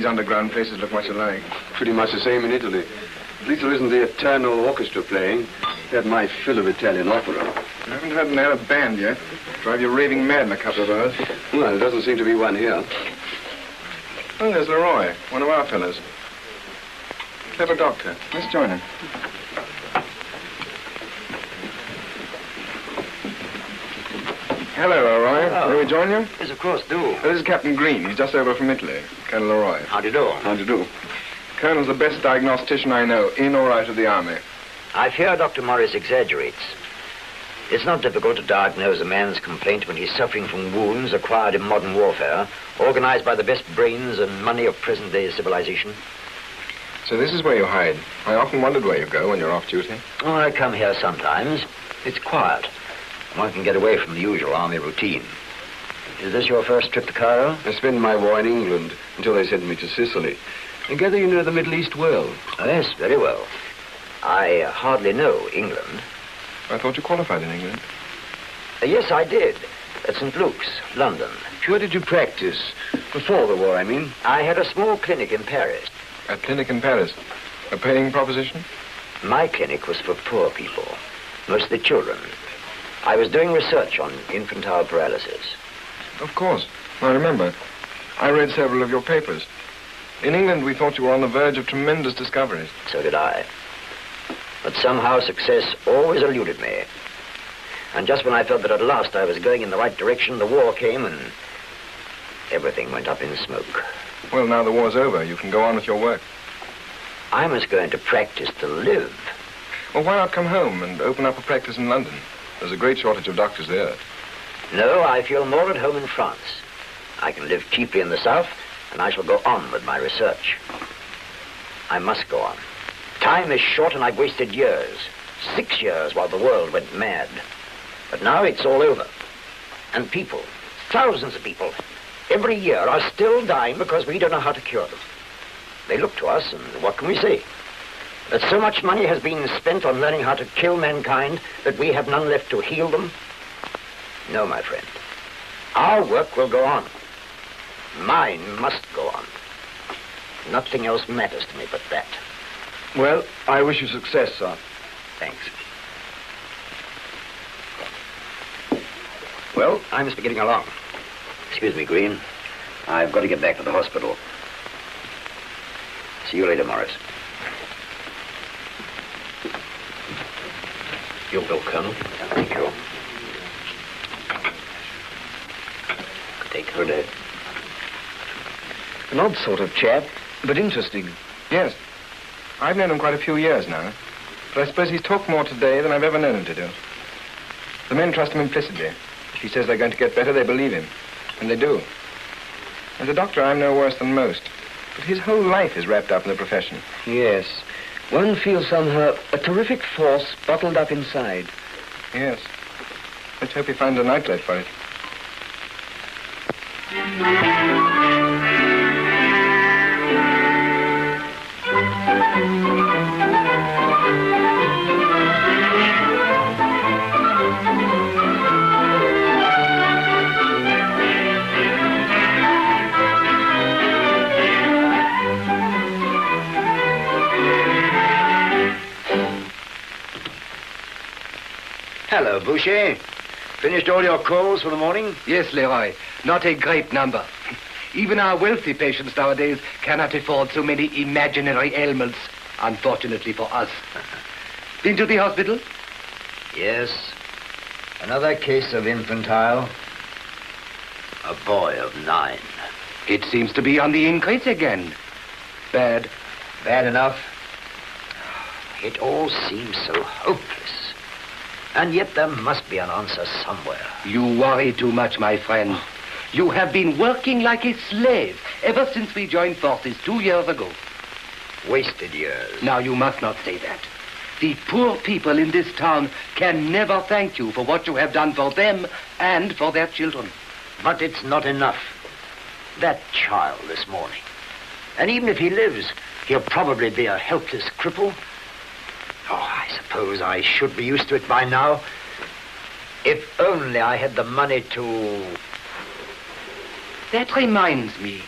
these underground places look much alike. Pretty much the same in Italy. At least there isn't the eternal orchestra playing. Had my fill of Italian opera. I haven't heard an Arab band yet. Drive you raving mad in a couple of hours. Well, there doesn't seem to be one here. Oh, there's Leroy, one of our fellows. Clever doctor. Let's join him. Hello, Leroy. Hello. May we join you? Yes, of course, do. This is Captain Green. He's just over from Italy. Colonel Leroy. How do you do? How do you do? Colonel's the best diagnostician I know, in or out of the army. I fear Dr. Morris exaggerates. It's not difficult to diagnose a man's complaint when he's suffering from wounds acquired in modern warfare, organized by the best brains and money of present-day civilization. So this is where you hide. I often wondered where you go when you're off duty. Oh, I come here sometimes. It's quiet. One can get away from the usual army routine. Is this your first trip to Cairo? I spent my war in England until they sent me to Sicily. I gather you know the Middle East well. Oh, yes, very well. I hardly know England. I thought you qualified in England. Yes, I did. At St. Luke's, London. Where did you practice? Before the war, I mean. I had a small clinic in Paris. A clinic in Paris. A paying proposition? My clinic was for poor people, mostly children. I was doing research on infantile paralysis. Of course. I remember. I read several of your papers. In England, we thought you were on the verge of tremendous discoveries. So did I. But somehow success always eluded me. And just when I felt that at last I was going in the right direction, the war came and everything went up in smoke. Well, now the war's over. You can go on with your work. I must go into practice to live. Well, why not come home and open up a practice in London? There's a great shortage of doctors there. No, I feel more at home in France. I can live cheaply in the south, and I shall go on with my research. I must go on. Time is short, and I've wasted years. 6 years while the world went mad. But now it's all over. And people, thousands of people, every year are still dying because we don't know how to cure them. They look to us, and what can we say? That so much money has been spent on learning how to kill mankind that we have none left to heal them? No, my friend. Our work will go on. Mine must go on. Nothing else matters to me but that. Well, I wish you success, sir. Thanks. Well, I must be getting along. Excuse me, Green. I've got to get back to the hospital. See you later, Morris. Your bill, Colonel. Thank you. Take her day. An odd sort of chap, but interesting. Yes. I've known him quite a few years now. But I suppose he's talked more today than I've ever known him to do. The men trust him implicitly. If he says they're going to get better, they believe him. And they do. As a doctor, I'm no worse than most. But his whole life is wrapped up in the profession. Yes. One feels somehow a terrific force bottled up inside. Yes. Let's hope he finds an outlet for it. Hello, Boucher. Finished all your calls for the morning? Yes, Leroy. Not a great number. Even our wealthy patients nowadays cannot afford so many imaginary ailments, unfortunately for us. Been to the hospital? Yes. Another case of infantile. A boy of 9. It seems to be on the increase again. Bad. Bad enough. It all seems so hopeless. And yet there must be an answer somewhere. You worry too much, my friend. You have been working like a slave ever since we joined forces 2 years ago. Wasted years. Now, you must not say that. The poor people in this town can never thank you for what you have done for them and for their children. But it's not enough. That child this morning. And even if he lives, he'll probably be a helpless cripple. Oh, I suppose I should be used to it by now. If only I had the money to... That reminds me.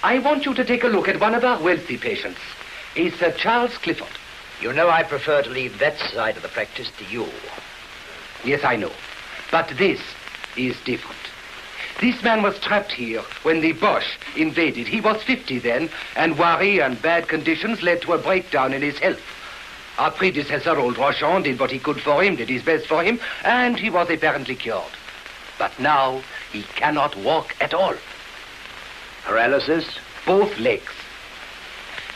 I want you to take a look at one of our wealthy patients. He's Sir Charles Clifford. You know I prefer to leave that side of the practice to you. Yes, I know. But this is different. This man was trapped here when the Boche invaded. He was 50 then, and worry and bad conditions led to a breakdown in his health. Our predecessor, old Rochon, did what he could for him, did his best for him, and he was apparently cured. But now he cannot walk at all. Paralysis? Both legs.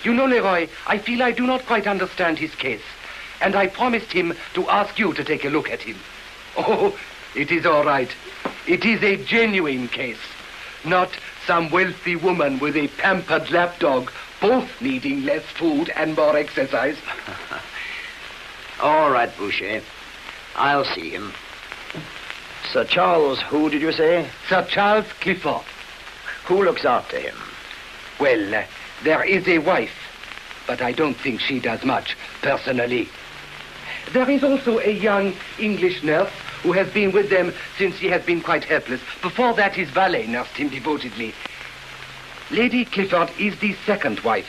You know, Leroy, I feel I do not quite understand his case, and I promised him to ask you to take a look at him. Oh, it is all right. It is a genuine case, not some wealthy woman with a pampered lapdog, both needing less food and more exercise. All right, Boucher. I'll see him. Sir Charles, who did you say? Sir Charles Clifford. Who looks after him? Well, there is a wife, but I don't think she does much, personally. There is also a young English nurse who has been with them since he has been quite helpless. Before that, his valet nursed him devotedly. Lady Clifford is the second wife.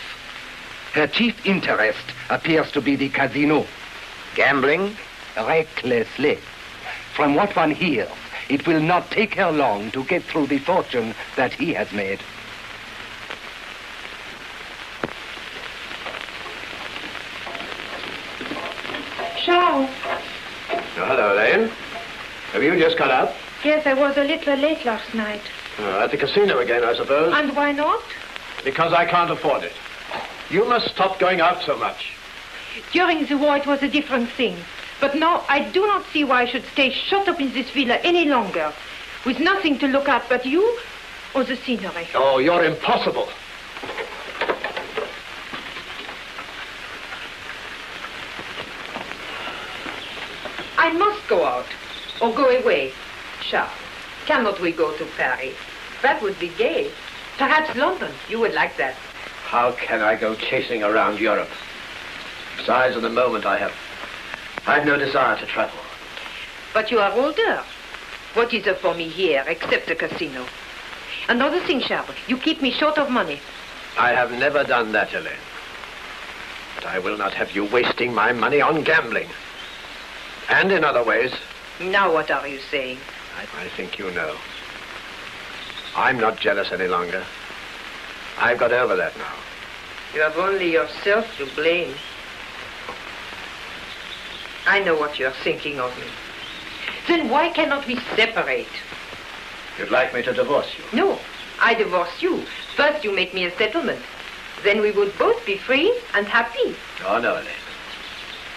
Her chief interest appears to be the casino. Gambling? Recklessly. From what one hears, it will not take her long to get through the fortune that he has made. Charles. Oh, hello, Elaine. Have you just got up? Yes, I was a little late last night. At the casino again, I suppose. And why not? Because I can't afford it. You must stop going out so much. During the war, it was a different thing. But now, I do not see why I should stay shut up in this villa any longer, with nothing to look at but you or the scenery. Oh, you're impossible. I must go out, or go away. Charles, cannot we go to Paris? That would be gay. Perhaps London. You would like that. How can I go chasing around Europe? Besides, at the moment, I've no desire to travel. But you are older. What is there for me here, except the casino? Another thing, Charles, you keep me short of money. I have never done that, Elaine. But I will not have you wasting my money on gambling. And in other ways. Now what are you saying? I think you know. I'm not jealous any longer. I've got over that now. You have only yourself to blame. I know what you're thinking of me. Then why cannot we separate? You'd like me to divorce you? No, I divorce you. First you make me a settlement. Then we would both be free and happy. Oh, no, Elaine.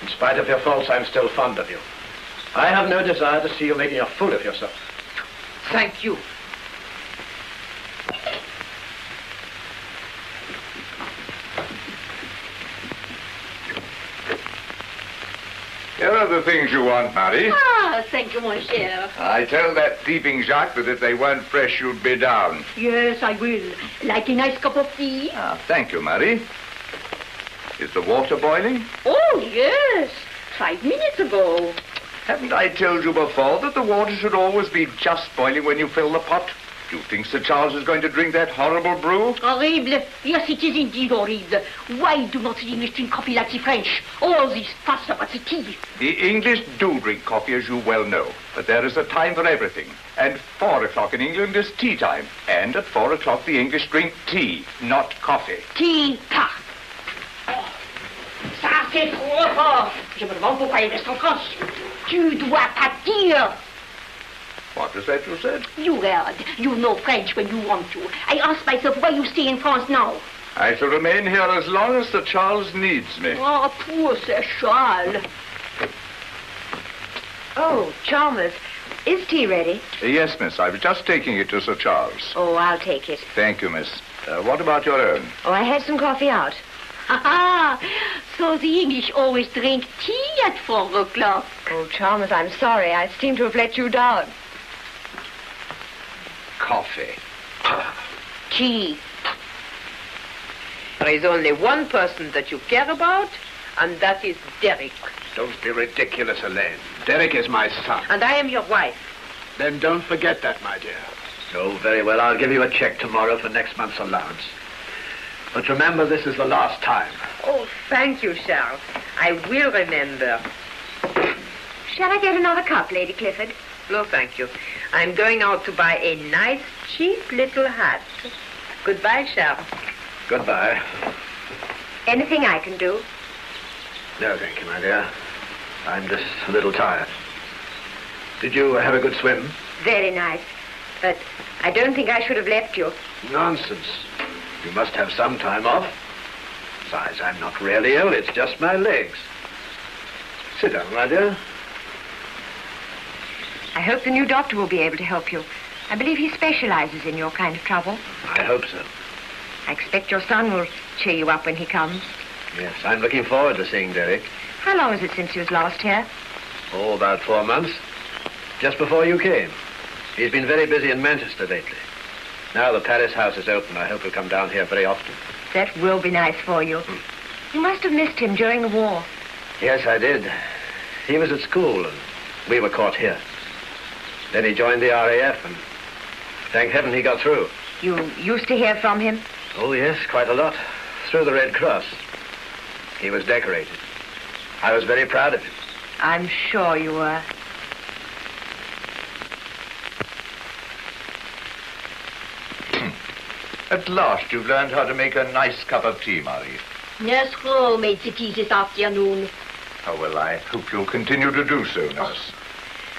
In spite of your faults, I'm still fond of you. I have no desire to see you making a fool of yourself. Thank you. Here are the things you want, Marie. Ah, thank you, mon cher. I tell that thieving Jacques that if they weren't fresh, you'd be down. Yes, I will. Like a nice cup of tea? Thank you, Marie. Is the water boiling? Oh, yes. 5 minutes ago. Haven't I told you before that the water should always be just boiling when you fill the pot? Do you think Sir Charles is going to drink that horrible brew? Horrible. Yes, it is indeed horrible. Why do not the English drink coffee like the French? All this fuss about the tea. The English do drink coffee, as you well know. But there is a time for everything. And 4 o'clock in England is tea time. And at 4 o'clock the English drink tea, not coffee. Tea, pas. Ça, c'est trop fort. Je me demande pourquoi il reste en France. Tu dois pas dire. What was that you said? You heard. You know French when you want to. I ask myself why you stay in France now. I shall remain here as long as Sir Charles needs me. Oh, poor Sir Charles. Oh, Chalmers, is tea ready? Yes, miss. I was just taking it to Sir Charles. Oh, I'll take it. Thank you, miss. What about your own? Oh, I had some coffee out. Ha-ha! So the English always drink tea at 4 o'clock. Oh, Chalmers, I'm sorry. I seem to have let you down. Coffee. Tea. There is only one person that you care about, and that is Derek. Don't be ridiculous, Elaine. Derek is my son. And I am your wife. Then don't forget that, my dear. Oh, very well. I'll give you a check tomorrow for next month's allowance. But remember, this is the last time. Oh, thank you, Charles. I will remember. Shall I get another cup, Lady Clifford? No, thank you. I'm going out to buy a nice, cheap little hat. Goodbye, Charles. Goodbye. Anything I can do? No, thank you, my dear. I'm just a little tired. Did you have a good swim? Very nice. But I don't think I should have left you. Nonsense. You must have some time off. Besides, I'm not really ill. It's just my legs. Sit down, my dear. I hope the new doctor will be able to help you. I believe he specializes in your kind of trouble. I hope so. I expect your son will cheer you up when he comes. Yes, I'm looking forward to seeing Derek. How long is it since he was last here? Oh, about 4 months. Just before you came. He's been very busy in Manchester lately. Now the Paris house is open, I hope he'll come down here very often. That will be nice for you. You must have missed him during the war. Yes, I did. He was at school, and we were caught here. Then he joined the RAF, and thank heaven he got through. You used to hear from him? Oh, yes, quite a lot. Through the Red Cross. He was decorated. I was very proud of him. I'm sure you were. At last you've learned how to make a nice cup of tea, Marie. Nurse Rowe made the tea this afternoon. Oh, well, I hope you'll continue to do so, nurse.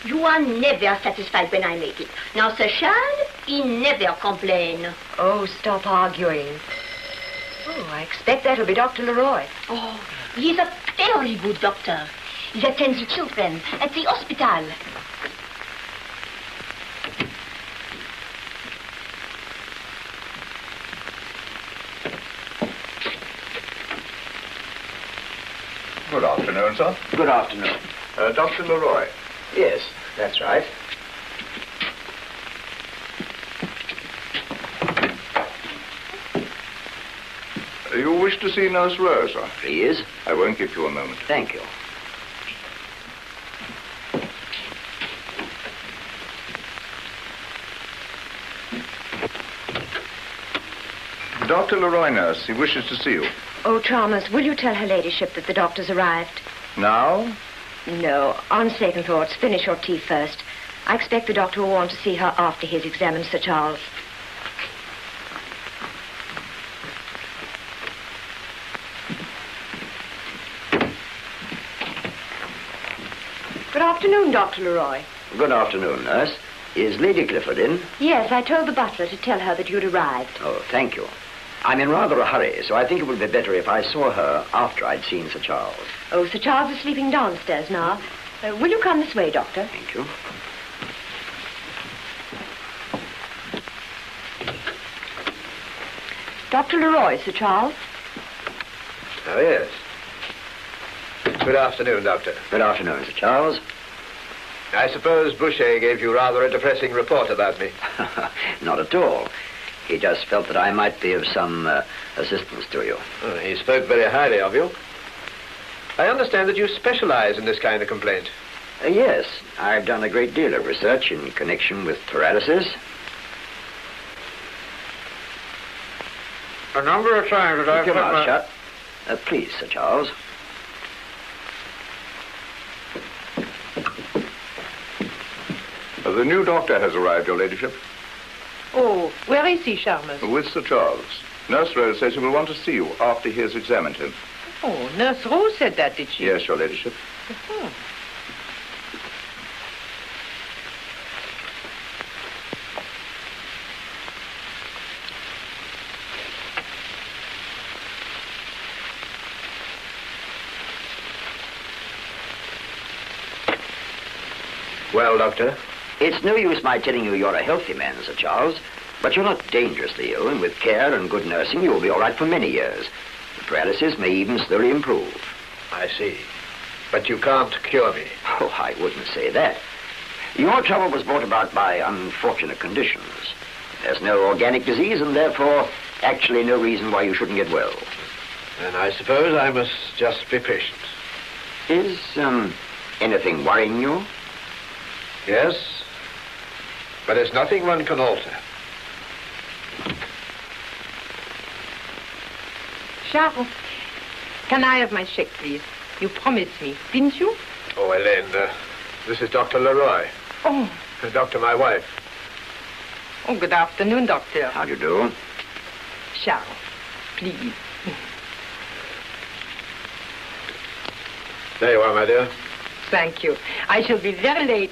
You are never satisfied when I make it. Now, Sir Charles, he never complain. Oh, stop arguing. Oh, I expect that'll be Dr. Leroy. Oh, he's a very good doctor. He attends the children at the hospital. Good afternoon, sir. Good afternoon. Dr. Leroy. Yes, that's right. You wish to see Nurse Rowe, sir? Please. I won't keep you a moment. Thank you. Dr. Leroy, nurse. He wishes to see you. Oh, Chalmers, will you tell her ladyship that the doctor's arrived? Now? No, on second thoughts, finish your tea first. I expect the doctor will want to see her after he's examined Sir Charles. Good afternoon, Dr. Leroy. Good afternoon, nurse. Is Lady Clifford in? Yes, I told the butler to tell her that you'd arrived. Oh, thank you. I'm in rather a hurry, so I think it would be better if I saw her after I'd seen Sir Charles. Oh, Sir Charles is sleeping downstairs now. Will you come this way, Doctor? Thank you. Dr. Leroy, Sir Charles. Oh, yes. Good afternoon, Doctor. Good afternoon, Sir Charles. I suppose Boucher gave you rather a depressing report about me. Not at all. He just felt that I might be of some assistance to you. Oh, he spoke very highly of you. I understand that you specialize in this kind of complaint. Yes, I've done a great deal of research in connection with paralysis. A number of times that I've Keep your mouth shut. Please, Sir Charles. The new doctor has arrived, Your Ladyship. Oh, where is he, Chalmers? With Sir Charles. Nurse Rose says he will want to see you after he has examined him. Oh, Nurse Rose said that, did she? Yes, Your Ladyship. Oh. Well, Doctor? It's no use my telling you you're a healthy man, Sir Charles, but you're not dangerously ill, and with care and good nursing, you'll be all right for many years. The paralysis may even slowly improve. I see. But you can't cure me. Oh, I wouldn't say that. Your trouble was brought about by unfortunate conditions. There's no organic disease, and therefore, actually no reason why you shouldn't get well. Then I suppose I must just be patient. Is, anything worrying you? Yes, but it's nothing one can alter. Charles, can I have my check, please? You promised me, didn't you? Oh, Helene, this is Dr. Leroy. Oh. Doctor, my wife. Oh, good afternoon, Doctor. How do you do? Charles, please. There you are, my dear. Thank you. I shall be very late.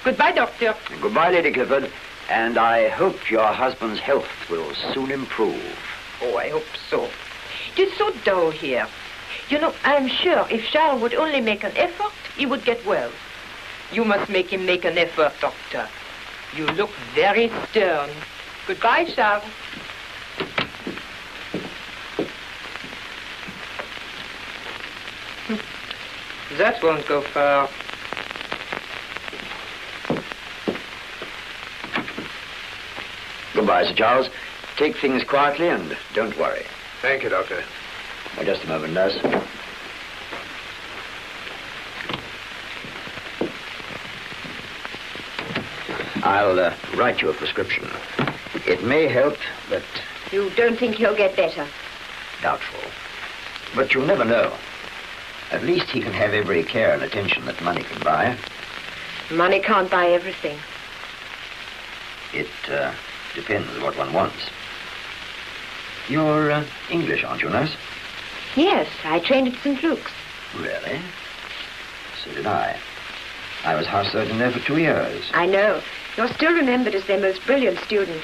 Goodbye, Doctor. Goodbye, Lady Clifford. And I hope your husband's health will soon improve. Oh, I hope so. It is so dull here. You know, I'm sure if Charles would only make an effort, he would get well. You must make him make an effort, Doctor. You look very stern. Goodbye, Charles. That won't go far. Goodbye, Sir Charles. Take things quietly and don't worry. Thank you, Doctor. Oh, just a moment, nurse. I'll write you a prescription. It may help, but... You don't think he'll get better? Doubtful. But you'll never know. At least he can have every care and attention that money can buy. Money can't buy everything. It depends what one wants. You're English, aren't you, nurse? Yes, I trained at St. Luke's. Really? So did I. I was house surgeon there for 2 years. I know. You're still remembered as their most brilliant student.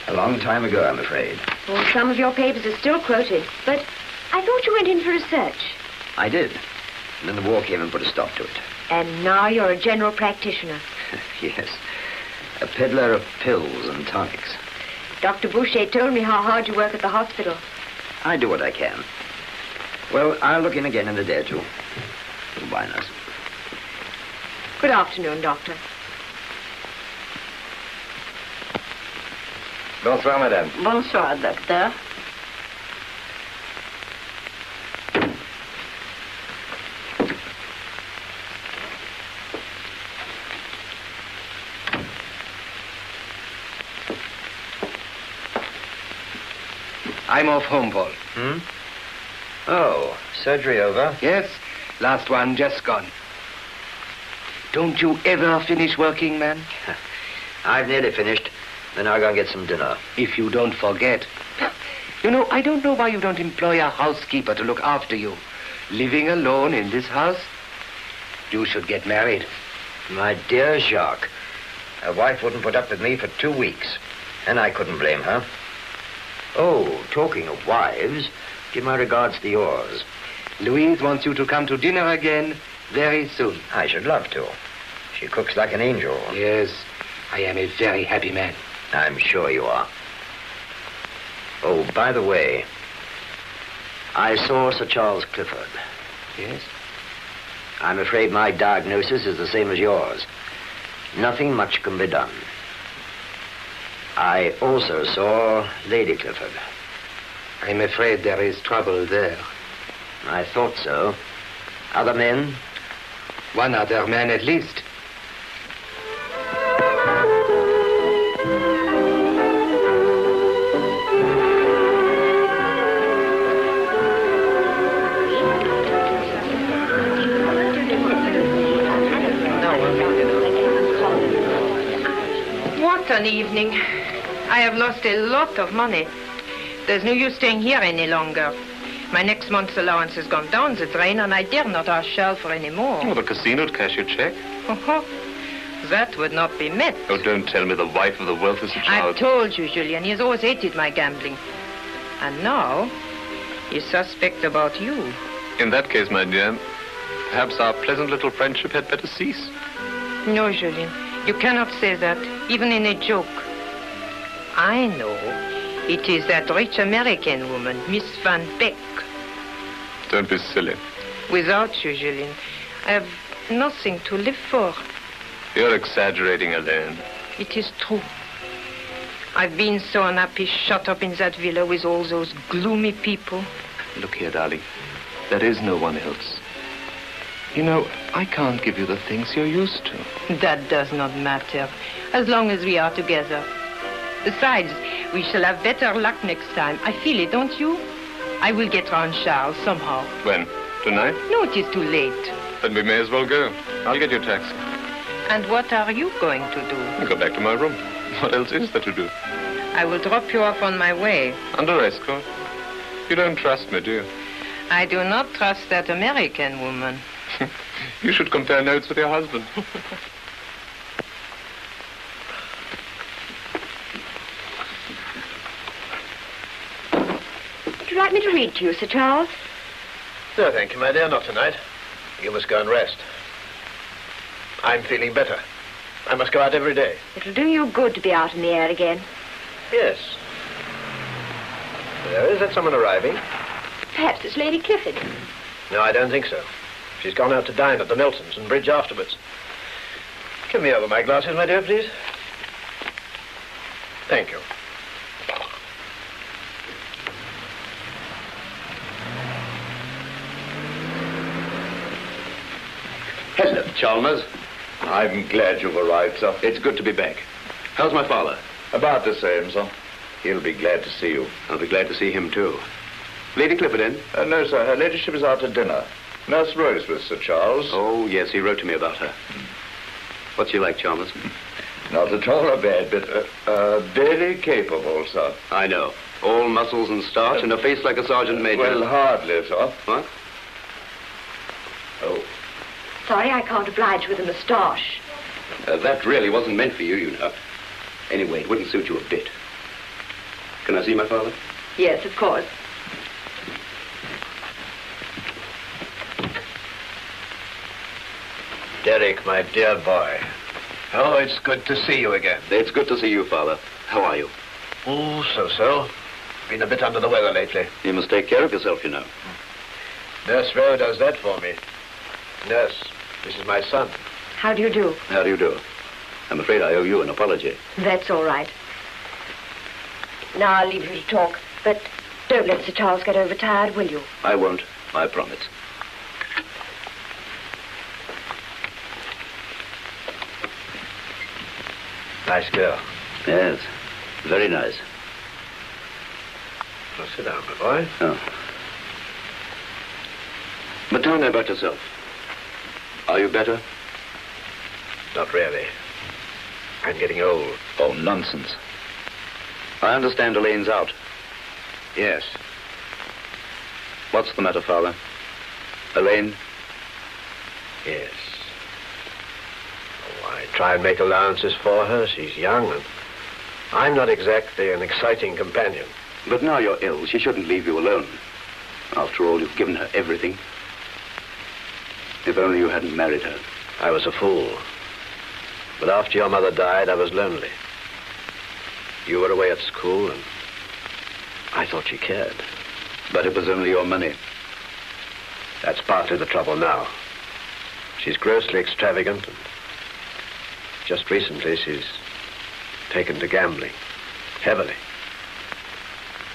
A long time ago, I'm afraid. Well, some of your papers are still quoted, but I thought you went in for research. I did. And then the war came and put a stop to it. And now you're a general practitioner. Yes. A peddler of pills and tonics. Dr. Boucher told me how hard you work at the hospital. I do what I can. Well, I'll look in again in a day or two. Goodbye, nurse. Good afternoon, Doctor. Bonsoir, madame. Bonsoir, Doctor. I'm off home, Paul. Oh, surgery over? Yes, last one just gone. Don't you ever finish working, man? I've nearly finished. Then I'll go and get some dinner. If you don't forget. You know, I don't know why you don't employ a housekeeper to look after you. Living alone in this house? You should get married. My dear Jacques, a wife wouldn't put up with me for 2 weeks. And I couldn't blame her. Oh, talking of wives, give my regards to yours. Louise wants you to come to dinner again very soon. I should love to. She cooks like an angel. Yes, I am a very happy man. I'm sure you are. Oh, by the way, I saw Sir Charles Clifford. Yes? I'm afraid my diagnosis is the same as yours. Nothing much can be done. I also saw Lady Clifford. I'm afraid there is trouble there. I thought so. Other men? One other man at least. What an evening. I have lost a lot of money. There's no use staying here any longer. My next month's allowance has gone down the drain, and I dare not ask Charles for any more. Oh, the casino would cash your check. That would not be met. Oh, don't tell me the wife of the wealthiest child. I've told you, Julien, he has always hated my gambling. And now, he's suspect about you. In that case, my dear, perhaps our pleasant little friendship had better cease. No, Julien, you cannot say that, even in a joke. I know. It is that rich American woman, Miss Van Beck. Don't be silly. Without you, Julien, I have nothing to live for. You're exaggerating, Helene. It is true. I've been so unhappy shut up in that villa with all those gloomy people. Look here, darling. There is no one else. You know, I can't give you the things you're used to. That does not matter, as long as we are together. Besides, we shall have better luck next time. I feel it, don't you? I will get round Charles somehow. When? Tonight? No, it is too late. Then we may as well go. I'll get you a taxi. And what are you going to do? I'll go back to my room. What else is there to do? I will drop you off on my way. Under escort? You don't trust me, do you? I do not trust that American woman. You should compare notes with your husband. Would you like me to read to you, Sir Charles? No, thank you, my dear, not tonight. You must go and rest. I'm feeling better. I must go out every day. It'll do you good to be out in the air again. Yes. Is that someone arriving? Perhaps it's Lady Clifford. No, I don't think so. She's gone out to dine at the Miltons and bridge afterwards. Give me over my glasses, my dear, please. Thank you. Hello, Chalmers. I'm glad you've arrived, sir. It's good to be back. How's my father? About the same, sir. He'll be glad to see you. I'll be glad to see him, too. Lady Clifford in? No, sir. Her ladyship is out to dinner. Nurse Rose with Sir Charles. Oh, yes, he wrote to me about her. What's she like, Chalmers? Not at all a bad bit. Very capable, sir. I know. All muscles and starch and a face like a sergeant major. Well, hardly, sir. What? Oh. Sorry, I can't oblige with a moustache. That really wasn't meant for you, you know. Anyway, it wouldn't suit you a bit. Can I see my father? Yes, of course. Derek, my dear boy. Oh, it's good to see you again. It's good to see you, Father. How are you? Oh, so-so. Been a bit under the weather lately. You must take care of yourself, you know. Nurse Rowe does that for me. Nurse, this is my son. How do you do? How do you do? I'm afraid I owe you an apology. That's all right. Now I'll leave you to talk, but don't let Sir Charles get overtired, will you? I won't. I promise. Nice girl. Yes, very nice. Well, sit down, my boy. Oh. But tell me about yourself. Are you better? Not really. I'm getting old. Oh, nonsense. I understand Elaine's out. Yes. What's the matter, Father? Elaine? Yes. Oh, I try and make allowances for her. She's young, and I'm not exactly an exciting companion. But now you're ill. She shouldn't leave you alone. After all, you've given her everything. If only you hadn't married her. I was a fool. But after your mother died, I was lonely. You were away at school, and I thought she cared. But it was only your money. That's partly the trouble now. She's grossly extravagant, and just recently she's taken to gambling. Heavily.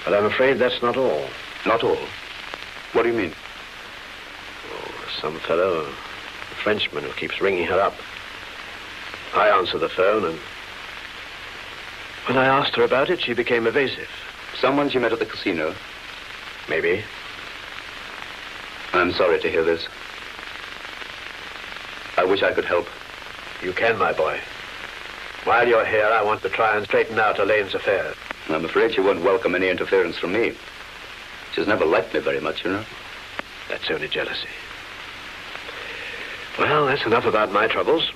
But I'm afraid that's not all. Not all? What do you mean? Oh, some fellow, a Frenchman, who keeps ringing her up. I answer the phone, and when I asked her about it, she became evasive. Someone she met at the casino? Maybe. I'm sorry to hear this. I wish I could help. You can, my boy. While you're here, I want to try and straighten out Elaine's affairs. I'm afraid she won't welcome any interference from me. She's never liked me very much, you know. That's only jealousy. Well, that's enough about my troubles.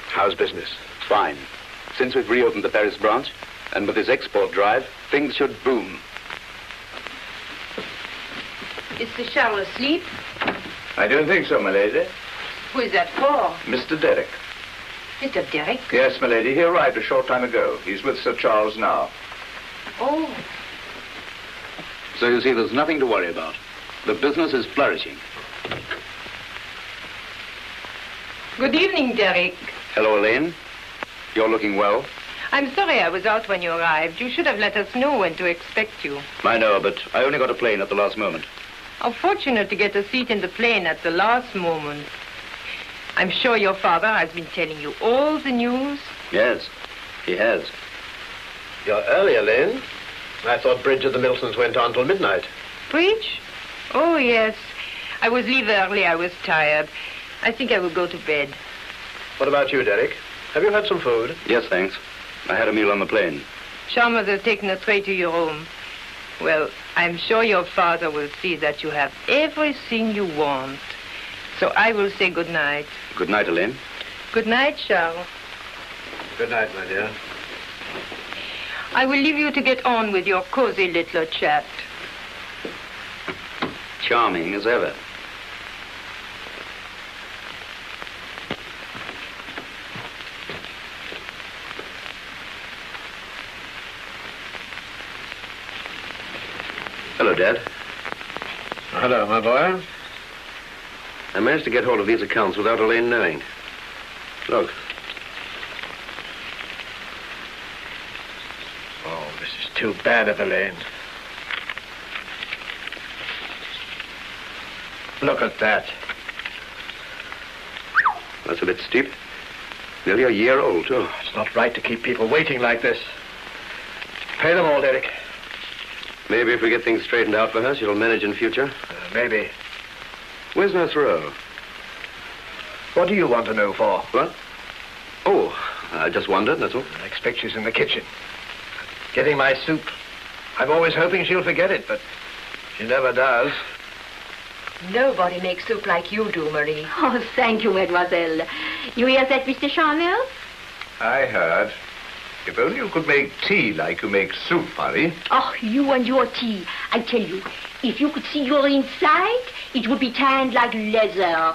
How's business? Fine. Since we've reopened the Paris branch, and with this export drive, things should boom. Is Sir Charles asleep? I don't think so, my lady. Who is that for? Mr. Derek. Mr. Derek? Yes, my lady. He arrived a short time ago. He's with Sir Charles now. Oh. So you see, there's nothing to worry about. The business is flourishing. Good evening, Derek. Hello, Elaine. You're looking well. I'm sorry I was out when you arrived. You should have let us know when to expect you. I know, but I only got a plane at the last moment. How fortunate to get a seat in the plane at the last moment. I'm sure your father has been telling you all the news. Yes, he has. You're early, Elaine. I thought bridge at the Miltons went on till midnight. Bridge? Oh, yes. I was leave early. I was tired. I think I will go to bed. What about you, Derek? Have you had some food? Yes, thanks. I had a meal on the plane. Chalmers has taken a tray to your room. Well, I'm sure your father will see that you have everything you want. So I will say good night. Good night, Elaine. Good night, Charles. Good night, my dear. I will leave you to get on with your cozy little chat. Charming as ever. Hello, Dad. Hello, my boy. I managed to get hold of these accounts without Elaine knowing. Look. Oh, this is too bad of Elaine. Look at that. That's a bit steep. Nearly a year old, too. It's not right to keep people waiting like this. Pay them all, Derek. Maybe if we get things straightened out for her, she'll manage in future. Maybe. Where's Nurse Rowe? What do you want to know for? What? Oh, I just wondered, that's all. I expect she's in the kitchen. Getting my soup. I'm always hoping she'll forget it, but she never does. Nobody makes soup like you do, Marie. Oh, thank you, mademoiselle. You hear that, Mr. Chalmers? I heard. If only you could make tea like you make soup, Marie. Oh, you and your tea. I tell you, if you could see your inside, it would be tanned like leather.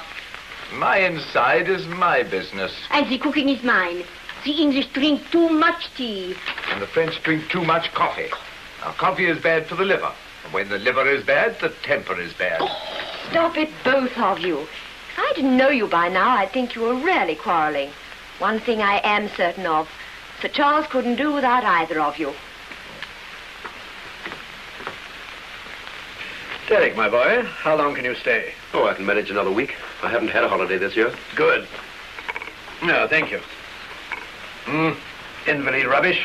My inside is my business. And the cooking is mine. The English drink too much tea. And the French drink too much coffee. Now, coffee is bad for the liver. And when the liver is bad, the temper is bad. Stop it, both of you. If I didn't know you by now, I'd think you were really quarreling. One thing I am certain of, Sir Charles couldn't do without either of you. Derek, my boy, how long can you stay? Oh, I can manage another week. I haven't had a holiday this year. Good. No, thank you. Invalid rubbish.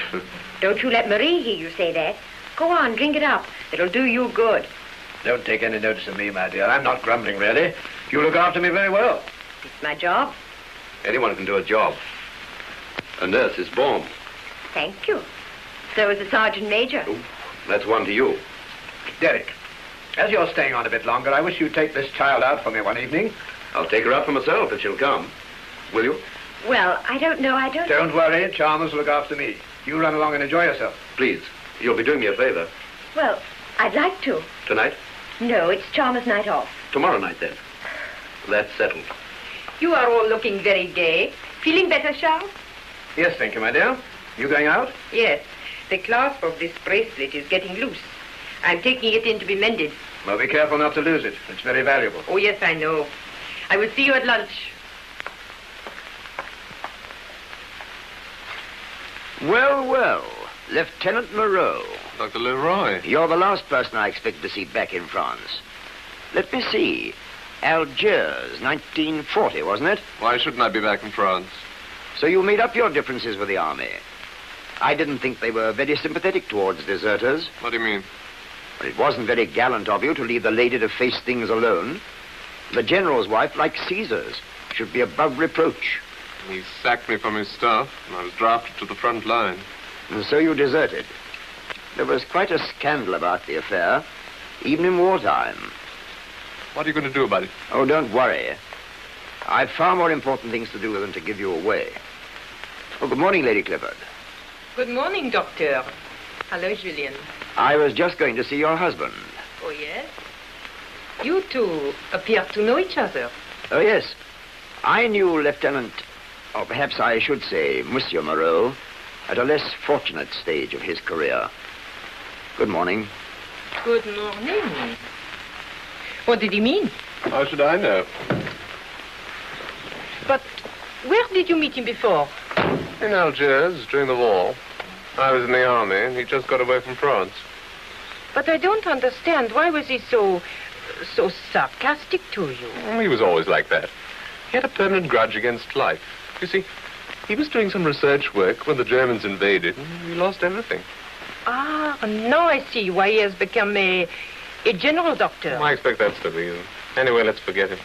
Don't you let Marie hear you say that. Go on, drink it up. It'll do you good. Don't take any notice of me, my dear. I'm not grumbling, really. You look after me very well. It's my job. Anyone can do a job. A nurse is born. Thank you. So is the sergeant major. Oh, that's one to you. Derek, as you're staying on a bit longer, I wish you'd take this child out for me one evening. I'll take her out for myself if she'll come. Will you? Well, I don't know. Don't worry. Chalmers will look after me. You run along and enjoy yourself. Please. You'll be doing me a favor. Well, I'd like to. Tonight? No, it's Chalmers' night off. Tomorrow night, then. That's settled. You are all looking very gay. Feeling better, Charles? Yes, thank you, my dear. You going out? Yes. The clasp of this bracelet is getting loose. I'm taking it in to be mended. Well, be careful not to lose it. It's very valuable. Oh, yes, I know. I will see you at lunch. Well, well, Lieutenant Moreau. Dr. Leroy. You're the last person I expected to see back in France. Let me see. Algiers, 1940, wasn't it? Why shouldn't I be back in France? So you made up your differences with the army. I didn't think they were very sympathetic towards deserters. What do you mean? Well, it wasn't very gallant of you to leave the lady to face things alone. The general's wife, like Caesar's, should be above reproach. He sacked me from his staff, and I was drafted to the front line. And so you deserted. There was quite a scandal about the affair, even in wartime. What are you going to do about it? Oh, don't worry. I've far more important things to do than to give you away. Oh, good morning, Lady Clifford. Good morning, Doctor. Hello, Julien. I was just going to see your husband. Oh, yes? You two appear to know each other. Oh, yes. I knew Lieutenant, or perhaps I should say Monsieur Moreau, at a less fortunate stage of his career. Good morning. Good morning. What did he mean? How should I know? But where did you meet him before? In Algiers, during the war. I was in the army, and he just got away from France. But I don't understand. Why was he so sarcastic to you? He was always like that. He had a permanent grudge against life. You see, he was doing some research work when the Germans invaded, and he lost everything. Ah, now I see why he has become a A general doctor. I expect that's the reason. Anyway, let's forget him.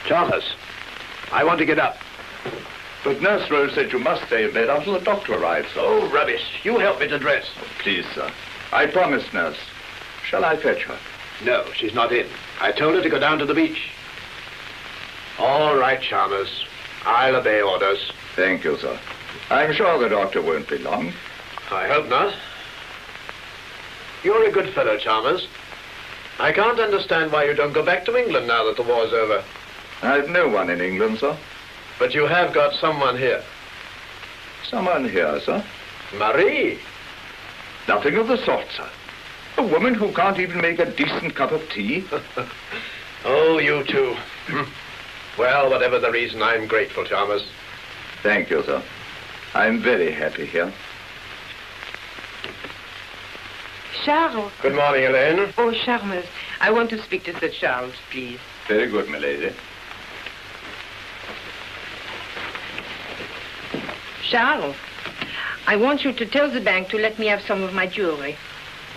Chalmers, I want to get up. But Nurse Rose said you must stay in bed until the doctor arrives, sir. Oh, rubbish. You help me to dress. Please, sir. I promise, Nurse. Shall I fetch her? No, she's not in. I told her to go down to the beach. All right, Chalmers. I'll obey orders. Thank you, sir. I'm sure the doctor won't be long. I hope not. You're a good fellow, Chalmers. I can't understand why you don't go back to England now that the war's over. I've no one in England, sir. But you have got someone here. Someone here, sir? Marie. Nothing of the sort, sir. A woman who can't even make a decent cup of tea. Oh, you too. Well, whatever the reason, I'm grateful, Chalmers. Thank you, sir. I'm very happy here. Charles. Good morning, Elaine. Oh, Charles, I want to speak to Sir Charles, please. Very good, milady. Charles, I want you to tell the bank to let me have some of my jewelry.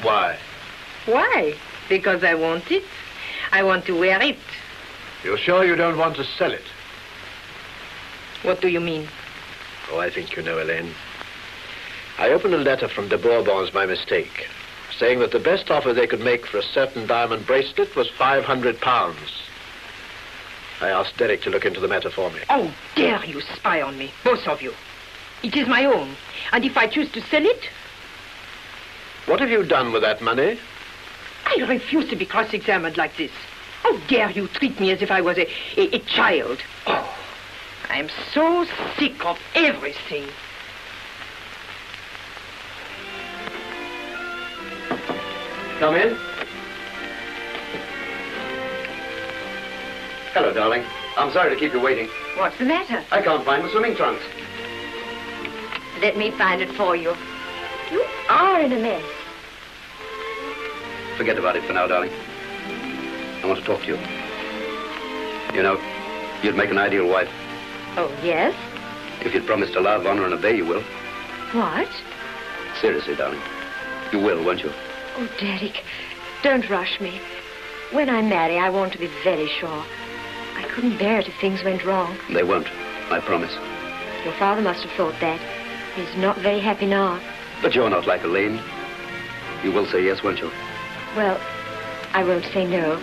Why? Why? Because I want it. I want to wear it. You're sure you don't want to sell it? What do you mean? Oh, I think you know, Elaine. I opened a letter from de Bourbons by mistake, saying that the best offer they could make for a certain diamond bracelet was £500. I asked Derek to look into the matter for me. Oh, dare you spy on me, both of you. It is my own. And if I choose to sell it? What have you done with that money? I refuse to be cross-examined like this. How dare you treat me as if I was a child? Oh, I'm so sick of everything. Come in. Hello, darling. I'm sorry to keep you waiting. What's the matter? I can't find my swimming trunks. Let me find it for you. You are in a mess. Forget about it for now, darling. I want to talk to you. You know, you'd make an ideal wife. Oh, yes? If you'd promise to love, honor, and obey, you will. What? Seriously, darling. You will, won't you? Oh, Derek, don't rush me. When I marry, I want to be very sure. I couldn't bear it if things went wrong. They won't. I promise. Your father must have thought that. He's not very happy now. But you're not like Elaine. You will say yes, won't you? Well, I won't say no.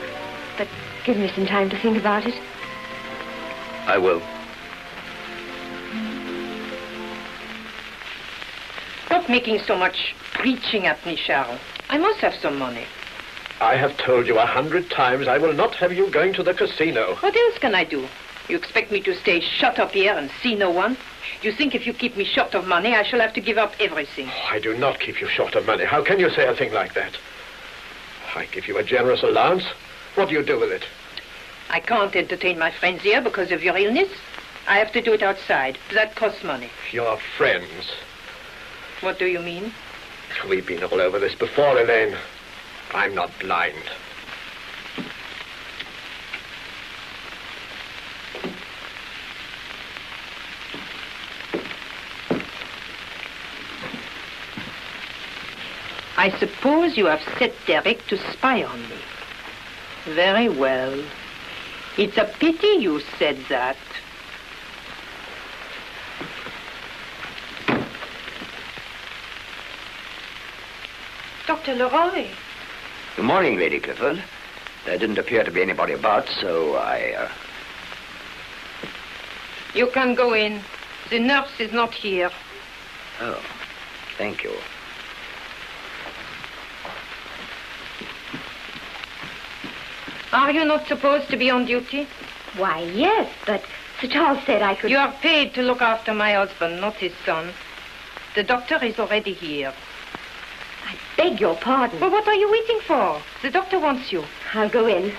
But give me some time to think about it. I will. Stop making so much preaching at me, Charles. I must have some money. I have told you 100 times I will not have you going to the casino. What else can I do? You expect me to stay shut up here and see no one? You think if you keep me short of money, I shall have to give up everything? Oh, I do not keep you short of money. How can you say a thing like that? I give you a generous allowance. What do you do with it? I can't entertain my friends here because of your illness. I have to do it outside. That costs money. Your friends? What do you mean? We've been all over this before, Elaine. I'm not blind. I suppose you have set Derek to spy on me. Very well. It's a pity you said that. Dr. Leroy. Good morning, Lady Clifford. There didn't appear to be anybody about, so You can go in. The nurse is not here. Oh, thank you. Are you not supposed to be on duty? Why, yes, but Sir Charles said I could... You are paid to look after my husband, not his son. The doctor is already here. I beg your pardon. Well, what are you waiting for? The doctor wants you. I'll go in.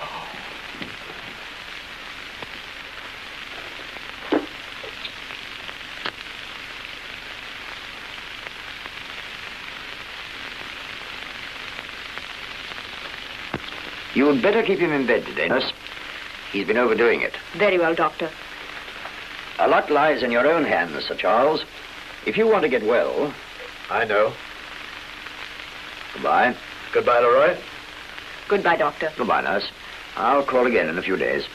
You'd better keep him in bed today, nurse. He's been overdoing it. Very well, Doctor. A lot lies in your own hands, Sir Charles. If you want to get well... I know. Goodbye. Goodbye, Leroy. Goodbye, Doctor. Goodbye, nurse. I'll call again in a few days.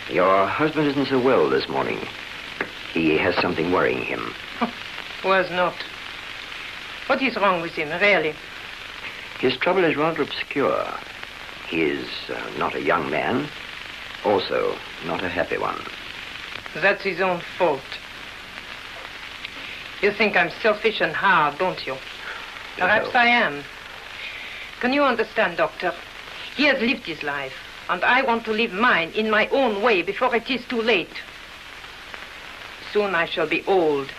Your husband isn't so well this morning. He has something worrying him. Was not. What is wrong with him, really? His trouble is rather obscure. He is not a young man, also not a happy one. That's his own fault. You think I'm selfish and hard, don't you? Perhaps I am. Can you understand, Doctor? He has lived his life, and I want to live mine in my own way before it is too late. Soon I shall be old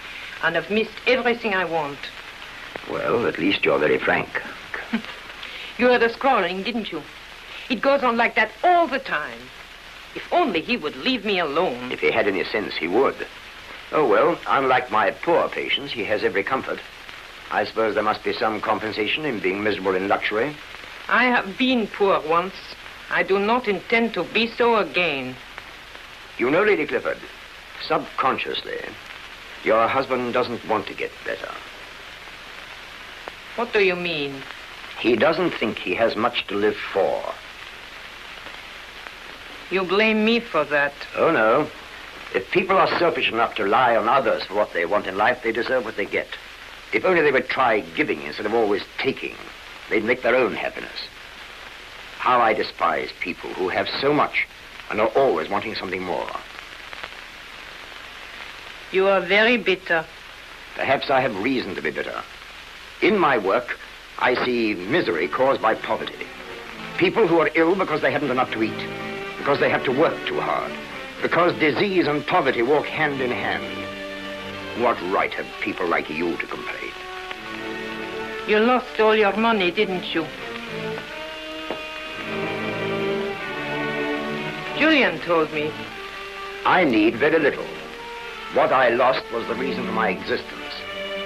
and have missed everything I want. Well, at least you're very frank. You heard us quarreling, didn't you? It goes on like that all the time. If only he would leave me alone. If he had any sense, he would. Oh, well, unlike my poor patients, he has every comfort. I suppose there must be some compensation in being miserable in luxury. I have been poor once. I do not intend to be so again. You know, Lady Clifford, subconsciously, your husband doesn't want to get better. What do you mean? He doesn't think he has much to live for. You blame me for that. Oh, no. If people are selfish enough to rely on others for what they want in life, they deserve what they get. If only they would try giving instead of always taking, they'd make their own happiness. How I despise people who have so much and are always wanting something more. You are very bitter. Perhaps I have reason to be bitter. In my work, I see misery caused by poverty. People who are ill because they haven't enough to eat, because they have to work too hard, because disease and poverty walk hand in hand. What right have people like you to complain? You lost all your money, didn't you? Julian told me. I need very little. What I lost was the reason for my existence,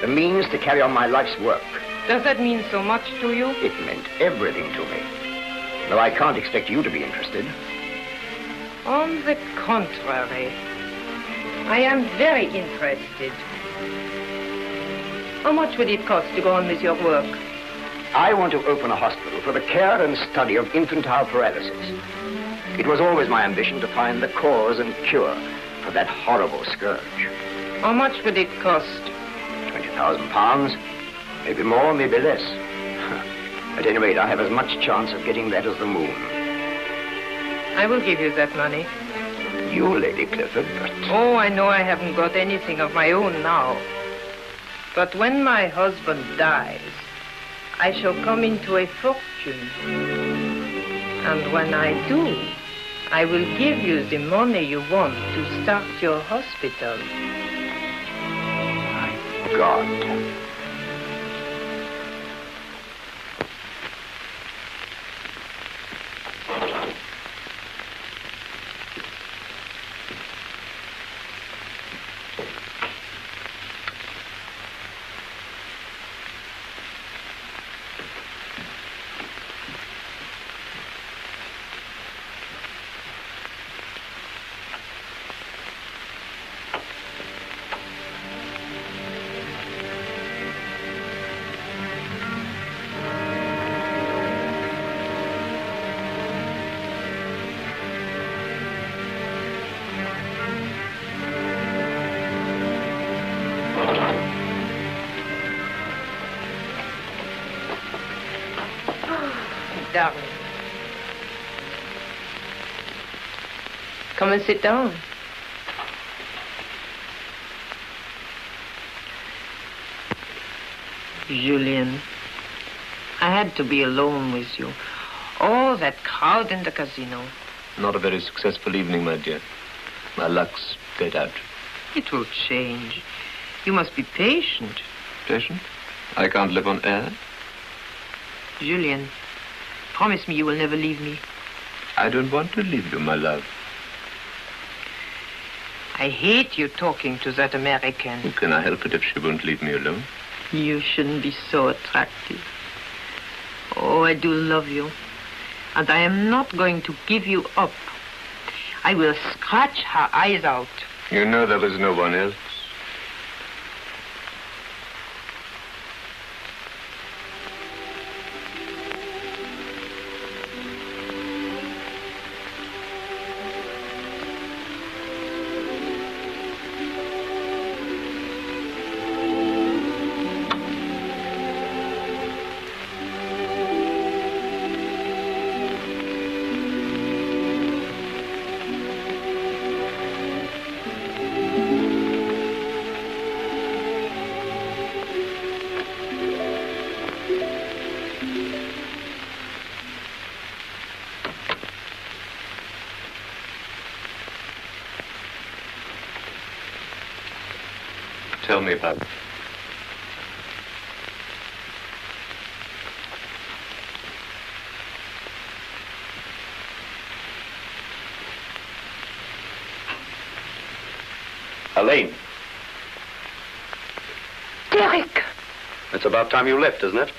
the means to carry on my life's work. Does that mean so much to you? It meant everything to me. Though I can't expect you to be interested. On the contrary, I am very interested. How much would it cost to go on with your work? I want to open a hospital for the care and study of infantile paralysis. It was always my ambition to find the cause and cure for that horrible scourge. How much would it cost? £20,000. Maybe more, maybe less. At any rate, I have as much chance of getting that as the moon. I will give you that money. You, Lady Clifford, but... Oh, I know I haven't got anything of my own now. But when my husband dies, I shall come into a fortune. And when I do, I will give you the money you want to start your hospital. My God. Darling. Come and sit down. Julian, I had to be alone with you. Oh, that crowd in the casino. Not a very successful evening, my dear. My luck's dead out. It will change. You must be patient. Patient? I can't live on air. Julian, promise me you will never leave me. I don't want to leave you, my love. I hate you talking to that American. How can I help it if she won't leave me alone? You shouldn't be so attractive. Oh, I do love you. And I am not going to give you up. I will scratch her eyes out. You know there is no one else. Tell me about it. Elaine, Derek! it's about time you left, isn't it?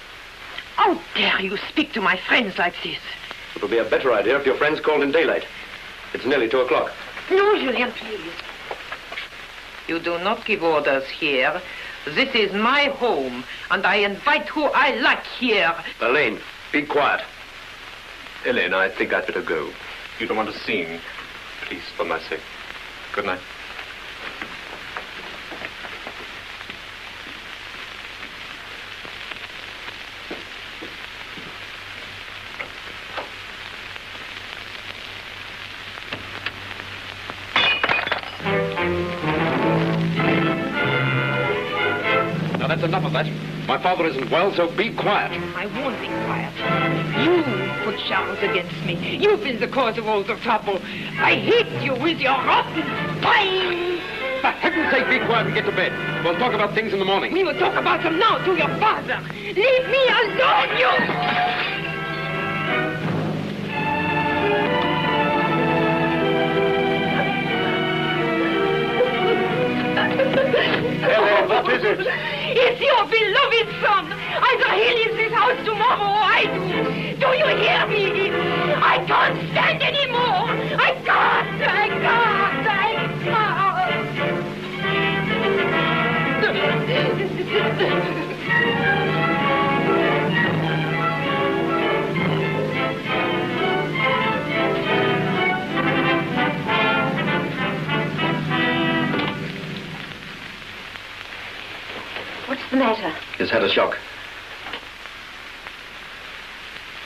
How dare you speak to my friends like this? It would be a better idea if your friends called in daylight. It's nearly 2 o'clock. No, Julien, please. You do not give orders here. This is my home, and I invite who I like here. Elaine, be quiet. Elaine, I think I'd better go. You don't want a scene. Please, for my sake. Good night. Now, that's enough of that. My father isn't well, so be quiet. I won't be quiet. You put Charles against me. You've been the cause of all the trouble. I hate you with your rotten spine. For heaven's sake, be quiet and get to bed. We'll talk about things in the morning. We will talk about them now to your father. Leave me alone, you! Ellen, what is it? It's your beloved son. Either he leaves this house tomorrow or I do. Do you hear me? I can't stand anymore. I can't. What's the matter? He's had a shock.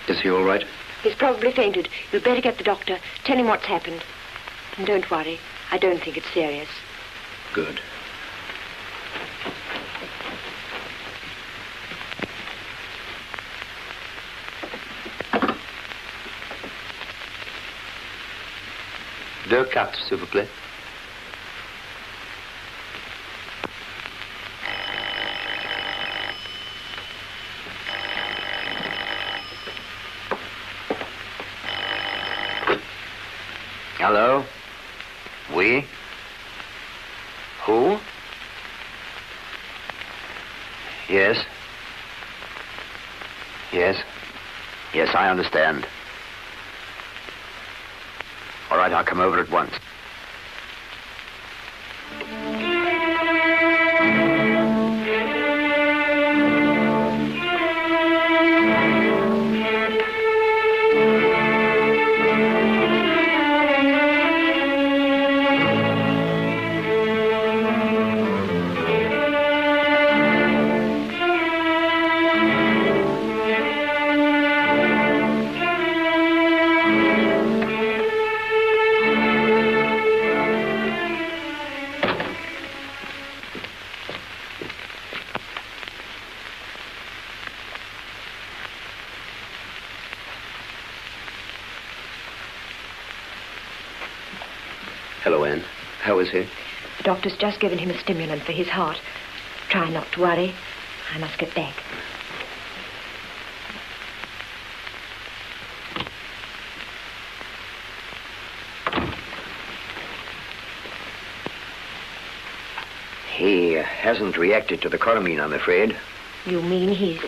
Is he all right? He's probably fainted. You'd better get the doctor. Tell him what's happened. And don't worry. I don't think it's serious. Good. Deux cartes, s'il vous plaît. Hello? Oui? Who? Yes? Yes? Yes, I understand. All right, I'll come over at once. Hello, Anne. How is he? The doctor's just given him a stimulant for his heart. Try not to worry. I must get back. He hasn't reacted to the chloramine, I'm afraid. You mean he's...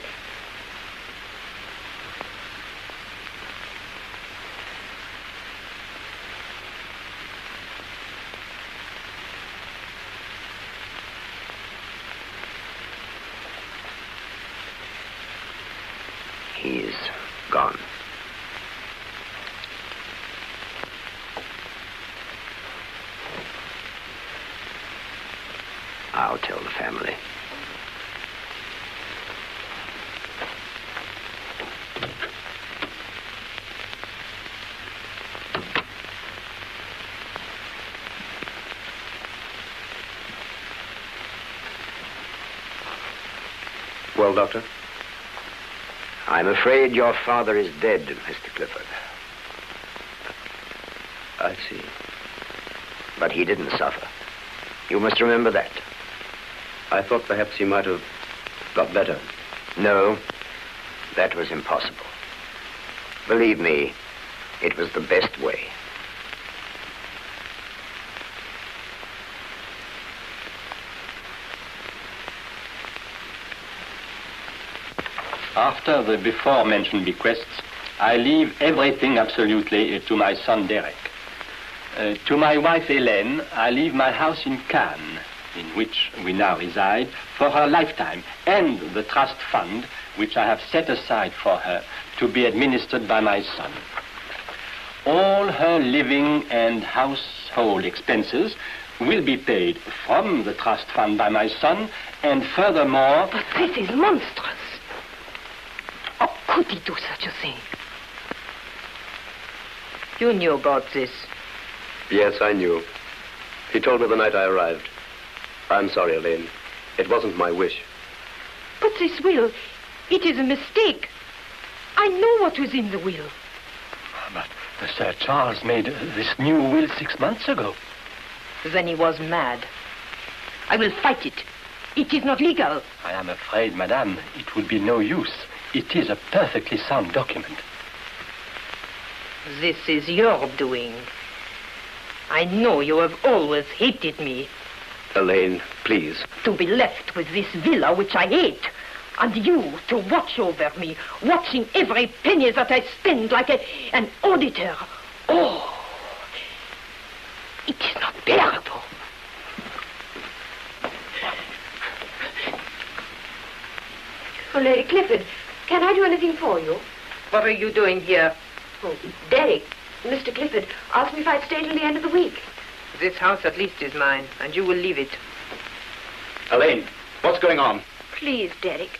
He's gone. I'll tell the family. Well, Doctor? I'm afraid your father is dead, Mr. Clifford. I see. But he didn't suffer. You must remember that. I thought perhaps he might have got better. No, that was impossible. Believe me, it was the best way. After the before-mentioned bequests, I leave everything absolutely to my son Derek. To my wife Hélène, I leave my house in Cannes, in which we now reside, for her lifetime, and the trust fund which I have set aside for her to be administered by my son. All her living and household expenses will be paid from the trust fund by my son, and furthermore... But this is monstrous. How could he do such a thing? You knew about this. Yes, I knew. He told me the night I arrived. I'm sorry, Elaine. It wasn't my wish. But this will, it is a mistake. I know what was in the will. But Sir Charles made this new will 6 months ago. Then he was mad. I will fight it. It is not legal. I am afraid, madame, it would be no use. It is a perfectly sound document. This is your doing. I know you have always hated me. Elaine, please. To be left with this villa which I hate, and you to watch over me, watching every penny that I spend like an auditor. Oh, it is not bearable. Oh, Lady Clifford, can I do anything for you? What are you doing here? Oh, Derek, Mr. Clifford asked me if I'd stay till the end of the week. This house at least is mine, and you will leave it. Elaine, what's going on? Please, Derek.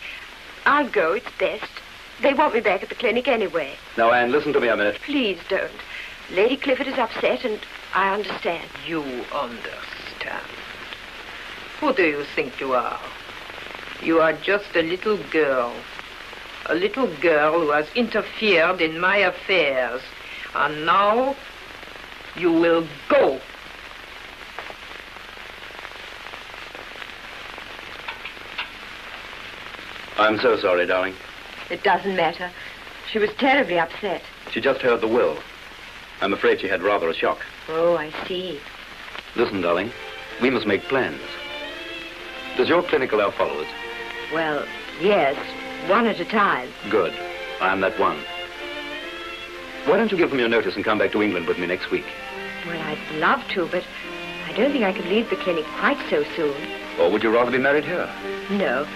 I'll go, it's best. They want me back at the clinic anyway. Now, Anne, listen to me a minute. Please don't. Lady Clifford is upset, and I understand. You understand. Who do you think you are? You are just a little girl. A little girl who has interfered in my affairs. And now, you will go. I'm so sorry, darling. It doesn't matter. She was terribly upset. She just heard the will. I'm afraid she had rather a shock. Oh, I see. Listen, darling, we must make plans. Does your clinic allow followers? Well, yes, one at a time. Good. I am that one. Why don't you give them your notice and come back to England with me next week? Well, I'd love to, but I don't think I could leave the clinic quite so soon. Or would you rather be married here? No.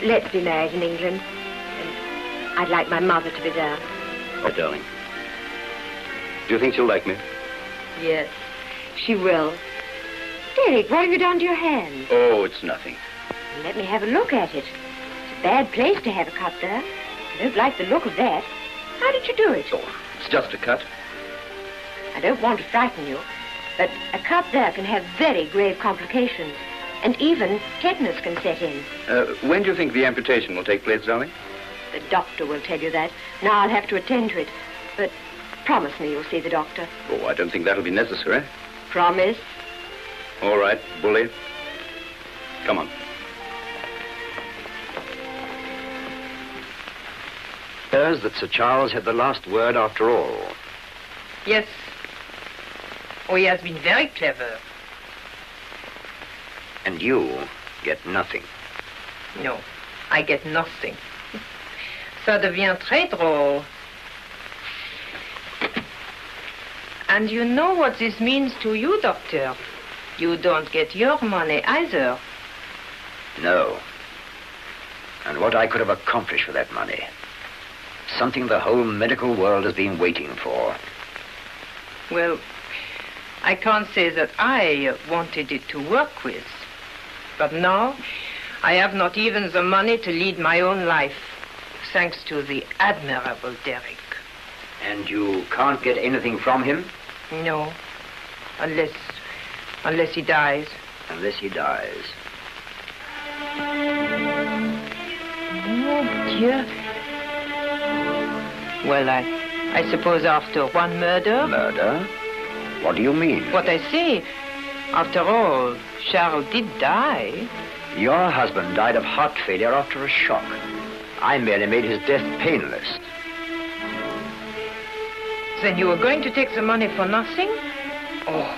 Let's be married in England. And I'd like my mother to be there. Oh, darling. Do you think she'll like me? Yes, she will. Derek, what have you done to your hand? Oh, it's nothing. Let me have a look at it. It's a bad place to have a cut there. I don't like the look of that. How did you do it? Oh, it's just a cut. I don't want to frighten you, but a cut there can have very grave complications. And even tetanus can set in. When do you think the amputation will take place, darling? The doctor will tell you that. Now I'll have to attend to it. But promise me you'll see the doctor. Oh, I don't think that'll be necessary. Promise? All right, bully. Come on. It appears that Sir Charles had the last word after all. Yes. Oh, he has been very clever. And you get nothing. No, I get nothing. Ça devient très drôle. And you know what this means to you, Doctor? You don't get your money either. No. And what I could have accomplished with that money. something the whole medical world has been waiting for. Well, I can't say that I wanted it to work with. But now, I have not even the money to lead my own life, thanks to the admirable Derek. And you can't get anything from him? No, unless he dies. Unless he dies. Oh, dear. Well, I suppose after one murder... Murder? What do you mean? What I say. After all, Charles did die. Your husband died of heart failure after a shock. I merely made his death painless. Then you were going to take the money for nothing? Oh,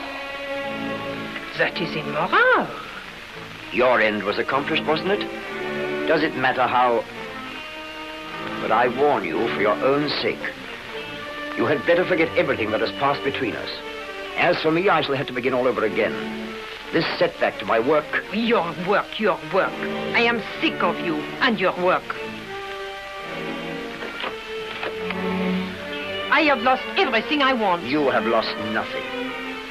that is immoral. Your end was accomplished, wasn't it? Does it matter how... But I warn you, for your own sake, you had better forget everything that has passed between us. As for me, I shall have to begin all over again. This setback to my work... Your work. I am sick of you and your work. I have lost everything I want. You have lost nothing.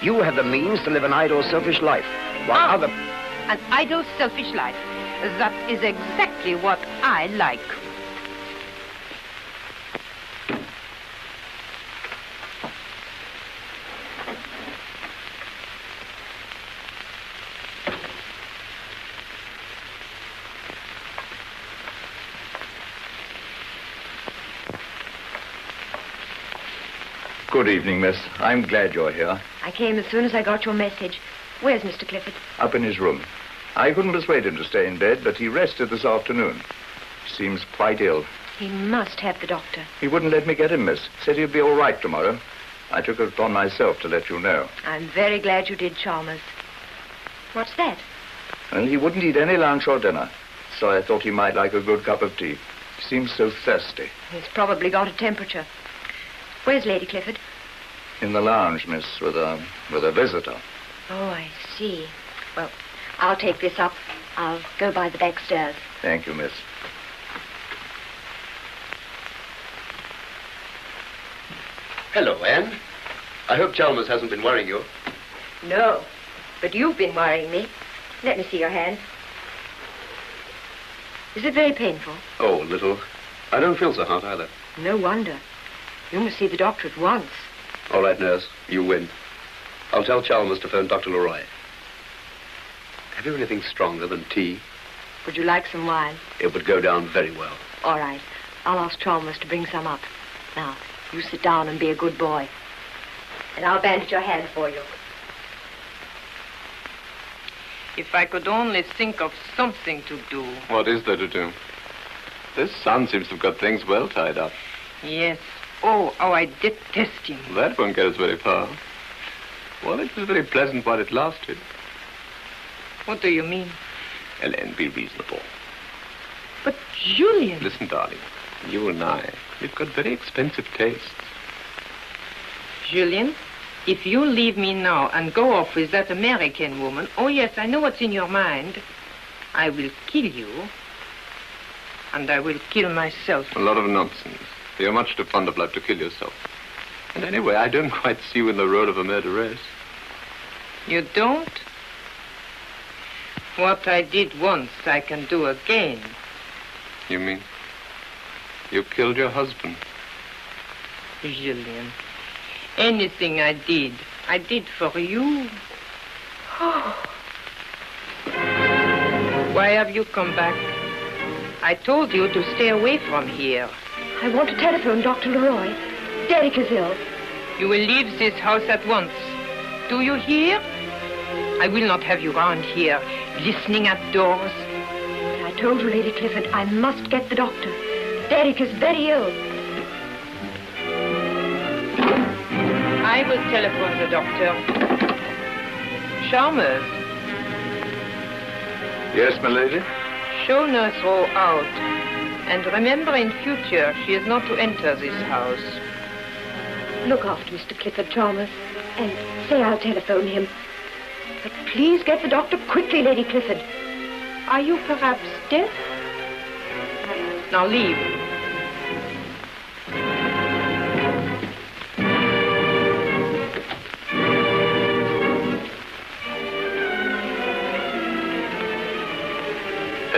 You have the means to live an idle, selfish life, while other... An idle, selfish life. That is exactly what I like. Good evening, miss. I'm glad you're here. I came as soon as I got your message. Where's Mr. Clifford? Up in his room. I couldn't persuade him to stay in bed, but he rested this afternoon. He seems quite ill. He must have the doctor. He wouldn't let me get him, miss. Said he'd be all right tomorrow. I took it upon myself to let you know. I'm very glad you did, Chalmers. What's that? Well, he wouldn't eat any lunch or dinner, so I thought he might like a good cup of tea. He seems so thirsty. He's probably got a temperature. Where's Lady Clifford? In the lounge, miss, with a visitor. Oh, I see. Well, I'll take this up. I'll go by the back stairs. Thank you, miss. Hello, Anne. I hope Chalmers hasn't been worrying you. No, but you've been worrying me. Let me see your hand. Is it very painful? Oh, a little. I don't feel so hot either. No wonder. You must see the doctor at once. All right, nurse. You win. I'll tell Chalmers to phone Dr. Leroy. Have you anything stronger than tea? Would you like some wine? It would go down very well. All right. I'll ask Chalmers to bring some up. Now, you sit down and be a good boy. And I'll bandage your hand for you. If I could only think of something to do. What is there to do? This son seems to have got things well tied up. Yes. Oh, I detest him. That won't get us very far. Well, it was very pleasant while it lasted. What do you mean? Ellen, be reasonable. But, Julian... Listen, darling. You and I, we've got very expensive tastes. Julian, if you leave me now and go off with that American woman, oh, yes, I know what's in your mind, I will kill you, and I will kill myself. A lot of nonsense. You're much too fond of life to kill yourself. And anyway, I don't quite see you in the role of a murderess. You don't? What I did once, I can do again. You mean you killed your husband? Julian, anything I did for you. Why have you come back? I told you to stay away from here. I want to telephone Dr. Leroy. Derek is ill. You will leave this house at once. Do you hear? I will not have you round here, listening at doors. But I told you, Lady Clifford, I must get the doctor. Derek is very ill. I will telephone the doctor. Chalmers. Yes, my lady? Show Nurse Rowe out. And remember in future, she is not to enter this house. Look after Mr. Clifford, Chalmers, and say I'll telephone him. But please get the doctor quickly, Lady Clifford. Are you perhaps deaf? Now leave.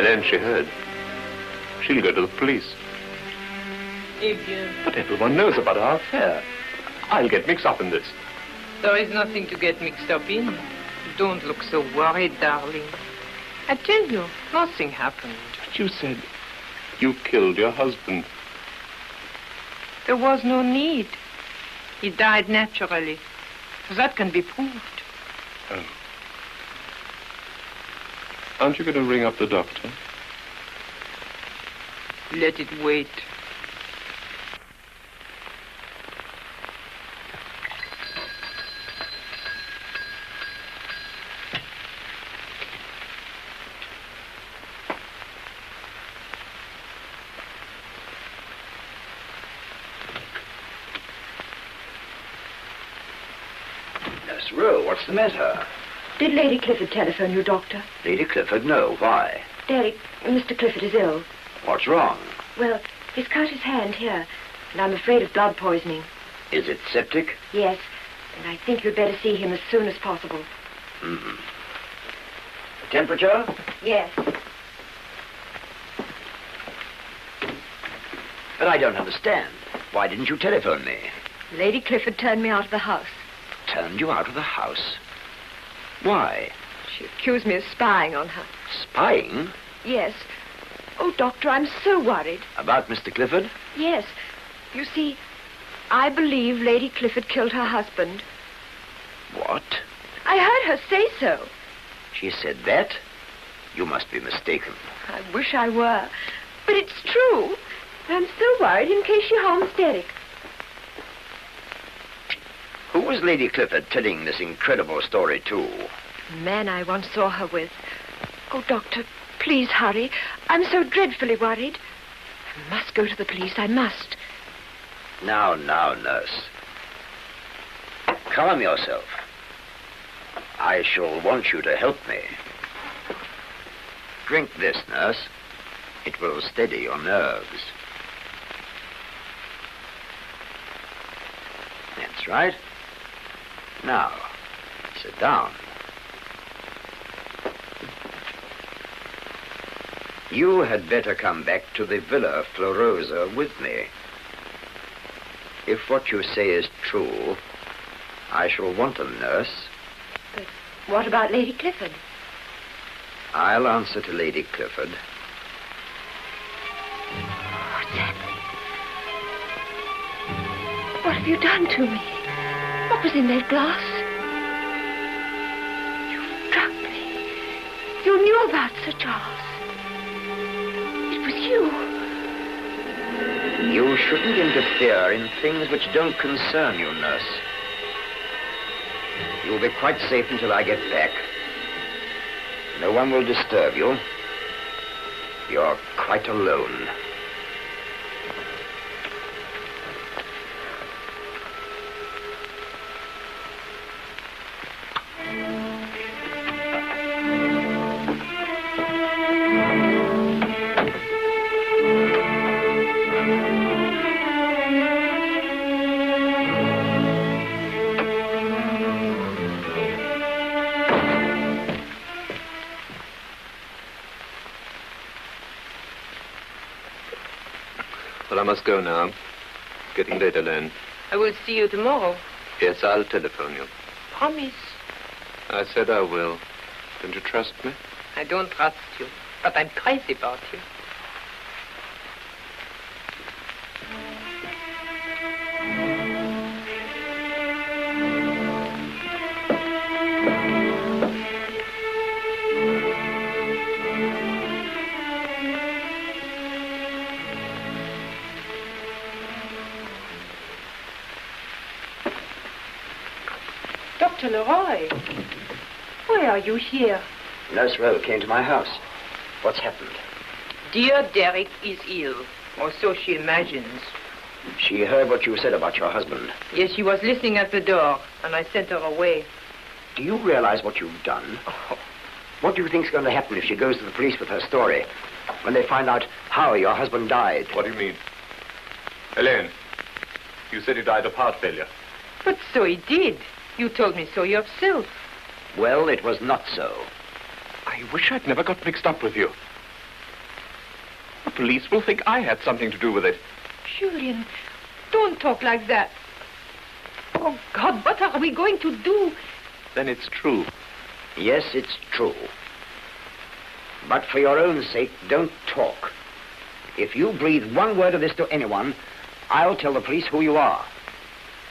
then she heard. She'll go to the police. Eh bien, But everyone knows about our affair. I'll get mixed up in this. there is nothing to get mixed up in. Don't look so worried, darling. I tell you, nothing happened. But you said you killed your husband. There was no need. He died naturally. That can be proved. Oh. Aren't you going to ring up the doctor? Let it wait. Nurse Rowe, what's the matter? Did Lady Clifford telephone you, Doctor? Lady Clifford, no. Why? Derek, Mr. Clifford is ill. What's wrong? Well, he's cut his hand here, and I'm afraid of blood poisoning. Is it septic? Yes, and I think you'd better see him as soon as possible. Mm-hmm. Temperature? Yes. But I don't understand. Why didn't you telephone me? Lady Clifford turned me out of the house. Turned you out of the house? Why? She accused me of spying on her. Spying? Yes. Oh, Doctor, I'm so worried. About Mr. Clifford? Yes. You see, I believe Lady Clifford killed her husband. What? I heard her say so. She said that? You must be mistaken. I wish I were. But it's true. I'm so worried in case she harms Derek. Who was Lady Clifford telling this incredible story to? The man I once saw her with. Oh, Doctor, please hurry. I'm so dreadfully worried. I must go to the police. I must. Now, nurse. Calm yourself. I shall want you to help me. Drink this, nurse. It will steady your nerves. That's right. Now, sit down. You had better come back to the Villa Florosa with me. If what you say is true, I shall want a nurse. But what about Lady Clifford? I'll answer to Lady Clifford. What's happening? What have you done to me? What was in that glass? You struck me. You knew about Sir Charles. It was you. You shouldn't interfere in things which don't concern you, nurse. You'll be quite safe until I get back. No one will disturb you. You're quite alone. Well, I must go now. Getting late, Elaine. I will see you tomorrow. Yes, I'll telephone you. Promise. I said I will. Don't you trust me? I don't trust you, but I'm crazy about you. Dr. Leroy, why are you here? Nurse Rowe came to my house. What's happened? Dear Derek is ill, or so she imagines. She heard what you said about your husband. Yes, she was listening at the door, and I sent her away. Do you realize what you've done? Oh. What do you think's going to happen if she goes to the police with her story? When they find out how your husband died? What do you mean? Elaine, you said he died of heart failure. But so he did. You told me so yourself. Well, it was not so. I wish I'd never got mixed up with you. The police will think I had something to do with it. Julian, don't talk like that. Oh, God, what are we going to do? Then it's true. Yes, it's true. But for your own sake, don't talk. If you breathe one word of this to anyone, I'll tell the police who you are.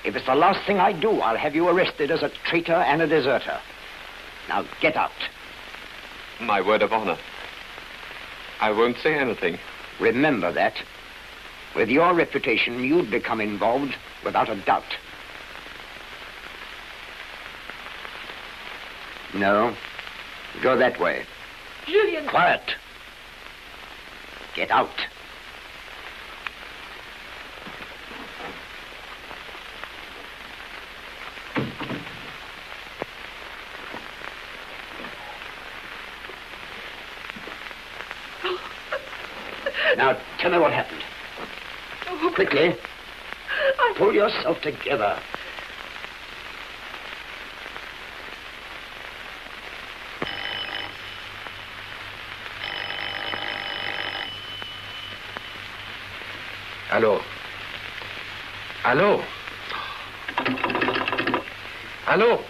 If it's the last thing I do, I'll have you arrested as a traitor and a deserter. Now get out. My word of honor. I won't say anything. Remember that. With your reputation, you'd become involved without a doubt. No. Go that way. Julian. Quiet. Get out. Now, tell me what happened. Oh, quickly. Pull yourself together. Allô? Allô? Allô?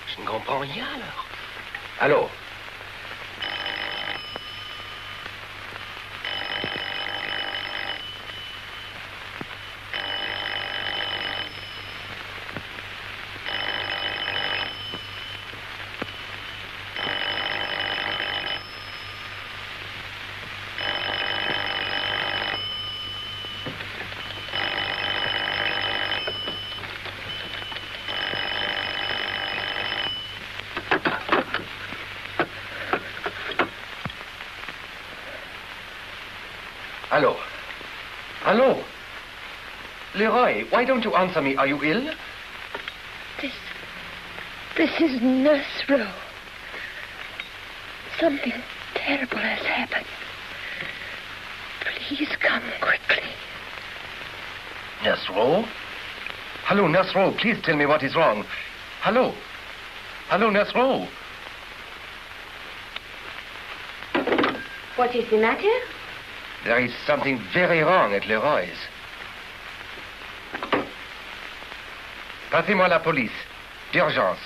Je ne comprends rien, alors. Allô? Hello. Hello. Leroy, why don't you answer me? Are you ill? This is Nurse Rowe. Something terrible has happened. Please come quickly. Nurse Rowe? Hello, Nurse Rowe. Please tell me what is wrong. Hello. Hello, Nurse Rowe. What is the matter? There is something very wrong at Leroy's. Passez-moi la police. D'urgence.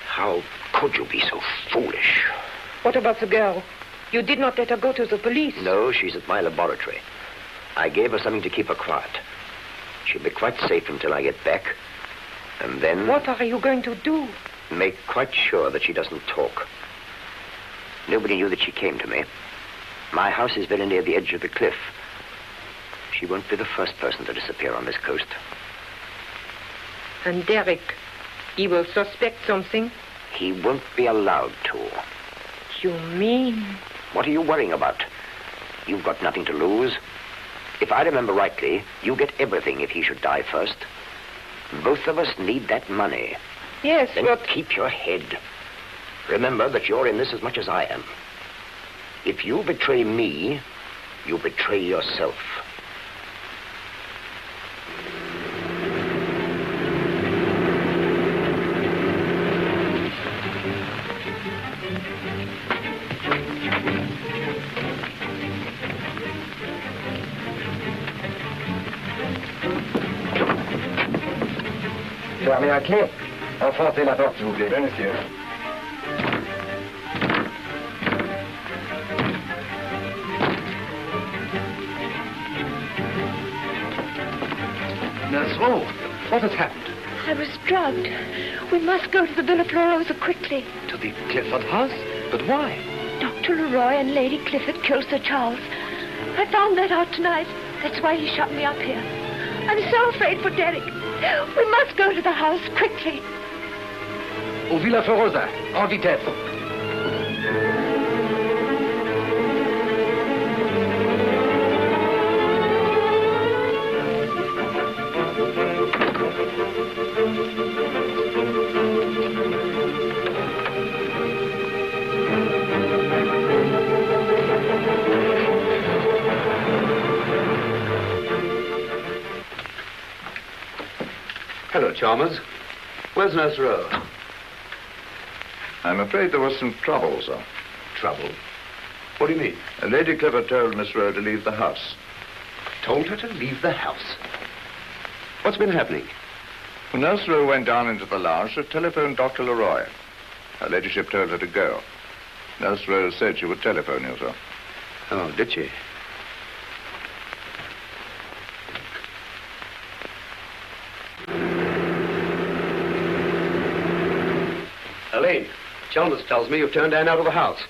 How could you be so foolish? What about the girl? You did not let her go to the police. No, she's at my laboratory. I gave her something to keep her quiet. She'll be quite safe until I get back. And then... What are you going to do? Make quite sure that she doesn't talk. Nobody knew that she came to me. My house is very near the edge of the cliff. She won't be the first person to disappear on this coast. And Derek, he will suspect something? He won't be allowed to. You mean? What are you worrying about? You've got nothing to lose. If I remember rightly, you get everything if he should die first. Both of us need that money. Yes, then but... keep your head. Remember that you're in this as much as I am. If you betray me, you betray yourself. Fermez la clé. Enfoncez la porte, s'il vous plaît. Oui, monsieur. Nurse Rowe, what has happened? I was drugged. We must go to the Villa Florosa quickly. To the Clifford house? But why? Dr. Leroy and Lady Clifford killed Sir Charles. I found that out tonight. That's why he shut me up here. I'm so afraid for Derek. We must go to the house quickly. Au Villa Florosa, en vitesse. Hello, Chalmers. Where's Nurse Rowe? I'm afraid there was some trouble, sir. Trouble? What do you mean? Lady Clifford told Miss Rowe to leave the house. Told her to leave the house. What's been happening? When Nurse Rowe went down into the lounge to telephone Dr. Leroy. Her ladyship told her to go. Nurse Rowe said she would telephone you, sir. Oh, did she? Elaine, Chalmers tells me you've turned Anne out of the house.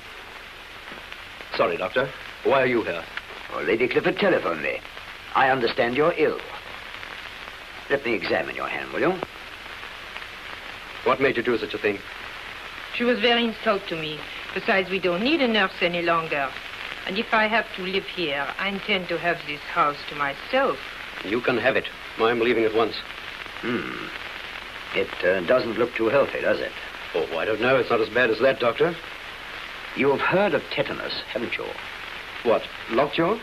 Sorry, Doctor. Why are you here? Well, Lady Clifford telephoned me. I understand you're ill. Let me examine your hand, will you? What made you do such a thing? She was very insulted to me. Besides, we don't need a nurse any longer. And if I have to live here, I intend to have this house to myself. You can have it. I'm leaving at once. It doesn't look too healthy, does it? Oh, I don't know. It's not as bad as that, Doctor. You've heard of tetanus, haven't you? What, lockjaw?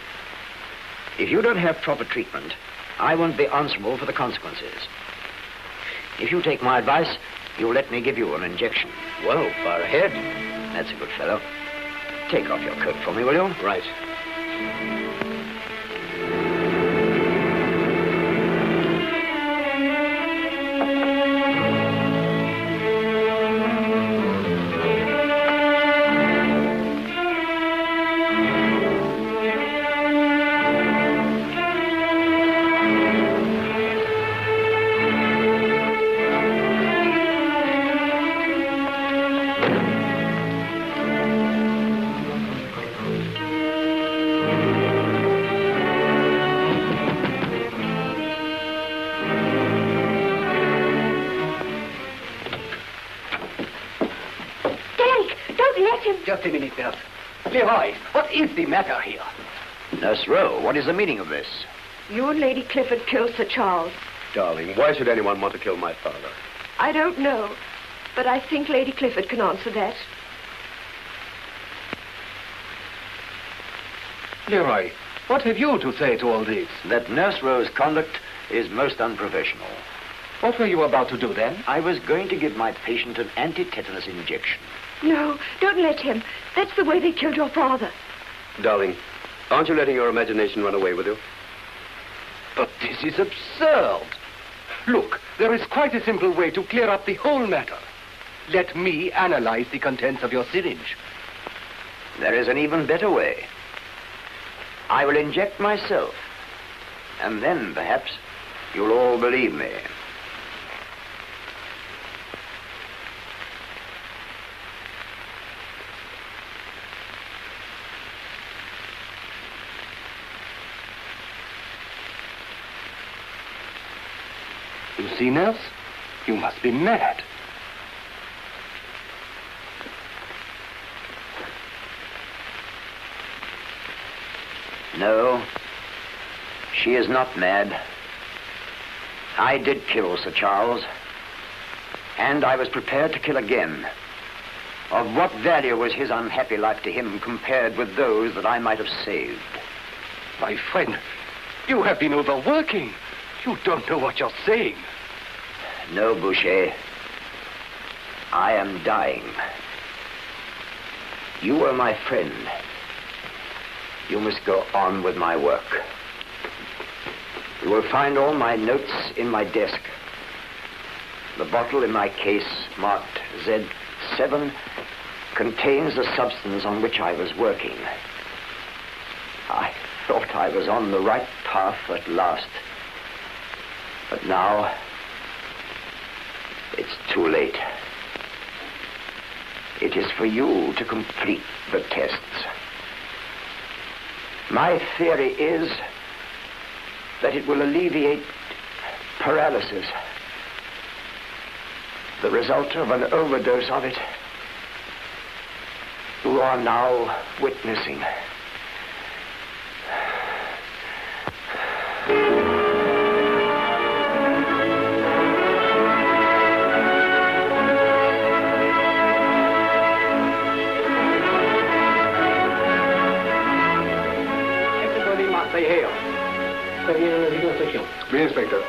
If you don't have proper treatment, I won't be answerable for the consequences. If you take my advice, you'll let me give you an injection. Well, far ahead. That's a good fellow. Take off your coat for me, will you? Right. Just a minute, Nurse. Leroy, what is the matter here? Nurse Rowe, what is the meaning of this? You and Lady Clifford killed Sir Charles. Darling, why should anyone want to kill my father? I don't know, but I think Lady Clifford can answer that. Leroy, what have you to say to all this? That Nurse Rowe's conduct is most unprofessional. What were you about to do then? I was going to give my patient an anti-tetanus injection. No, don't let him. That's the way they killed your father. Darling, aren't you letting your imagination run away with you? But this is absurd. Look, there is quite a simple way to clear up the whole matter. Let me analyze the contents of your syringe. There is an even better way. I will inject myself, and then perhaps you'll all believe me. You see, Nurse? You must be mad. No, she is not mad. I did kill Sir Charles, and I was prepared to kill again. Of what value was his unhappy life to him compared with those that I might have saved? My friend, you have been overworking. You don't know what you're saying. No, Boucher. I am dying. You are my friend. You must go on with my work. You will find all my notes in my desk. The bottle in my case, marked Z7, contains the substance on which I was working. I thought I was on the right path at last. But now, it's too late. It is for you to complete the tests. My theory is that it will alleviate paralysis, the result of an overdose of it. You are now witnessing. Oui, inspecteur.